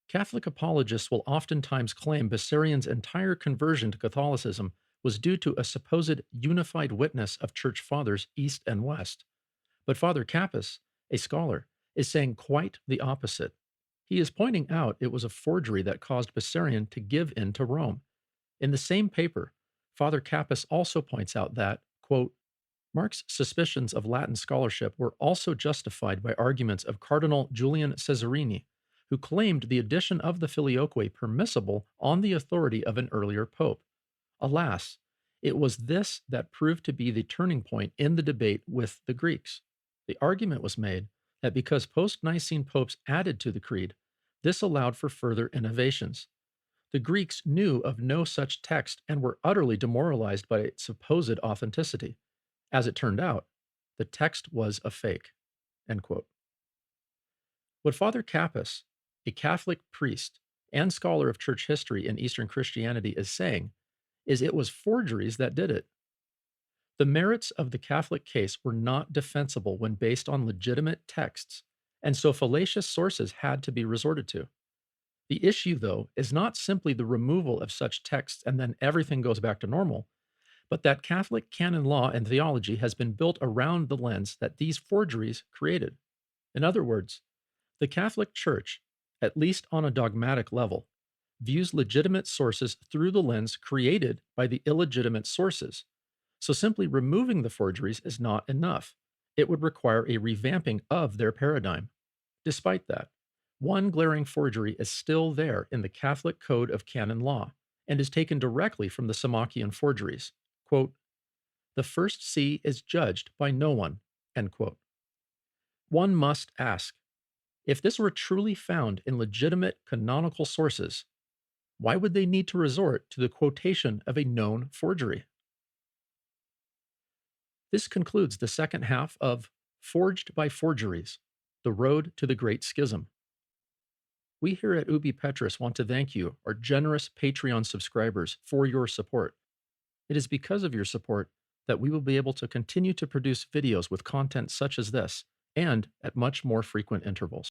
Catholic apologists will oftentimes claim Bessarion's entire conversion to Catholicism was due to a supposed unified witness of church fathers east and west. But Father Capus, a scholar, is saying quite the opposite. He is pointing out it was a forgery that caused Bessarion to give in to Rome. In the same paper, Father Capus also points out that, quote, Mark's suspicions of Latin scholarship were also justified by arguments of Cardinal Julian Cesarini, who claimed the addition of the Filioque permissible on the authority of an earlier pope. Alas, it was this that proved to be the turning point in the debate with the Greeks. The argument was made that because post-Nicene popes added to the creed, this allowed for further innovations. The Greeks knew of no such text and were utterly demoralized by its supposed authenticity. As it turned out, the text was a fake. End quote. What Father Capus, a Catholic priest and scholar of church history in Eastern Christianity, is saying is it was forgeries that did it. The merits of the Catholic case were not defensible when based on legitimate texts, and so fallacious sources had to be resorted to. The issue, though, is not simply the removal of such texts and then everything goes back to normal, but that Catholic canon law and theology has been built around the lens that these forgeries created. In other words, the Catholic Church, at least on a dogmatic level, views legitimate sources through the lens created by the illegitimate sources. So simply removing the forgeries is not enough. It would require a revamping of their paradigm. Despite that, one glaring forgery is still there in the Catholic Code of Canon Law and is taken directly from the Symmachian Forgeries. Quote, "The first see is judged by no one." End quote. One must ask, if this were truly found in legitimate canonical sources, why would they need to resort to the quotation of a known forgery? This concludes the second half of Forged by Forgeries, The Road to the Great Schism. We here at Ubi Petrus want to thank you, our generous Patreon subscribers, for your support. It is because of your support that we will be able to continue to produce videos with content such as this, and at much more frequent intervals.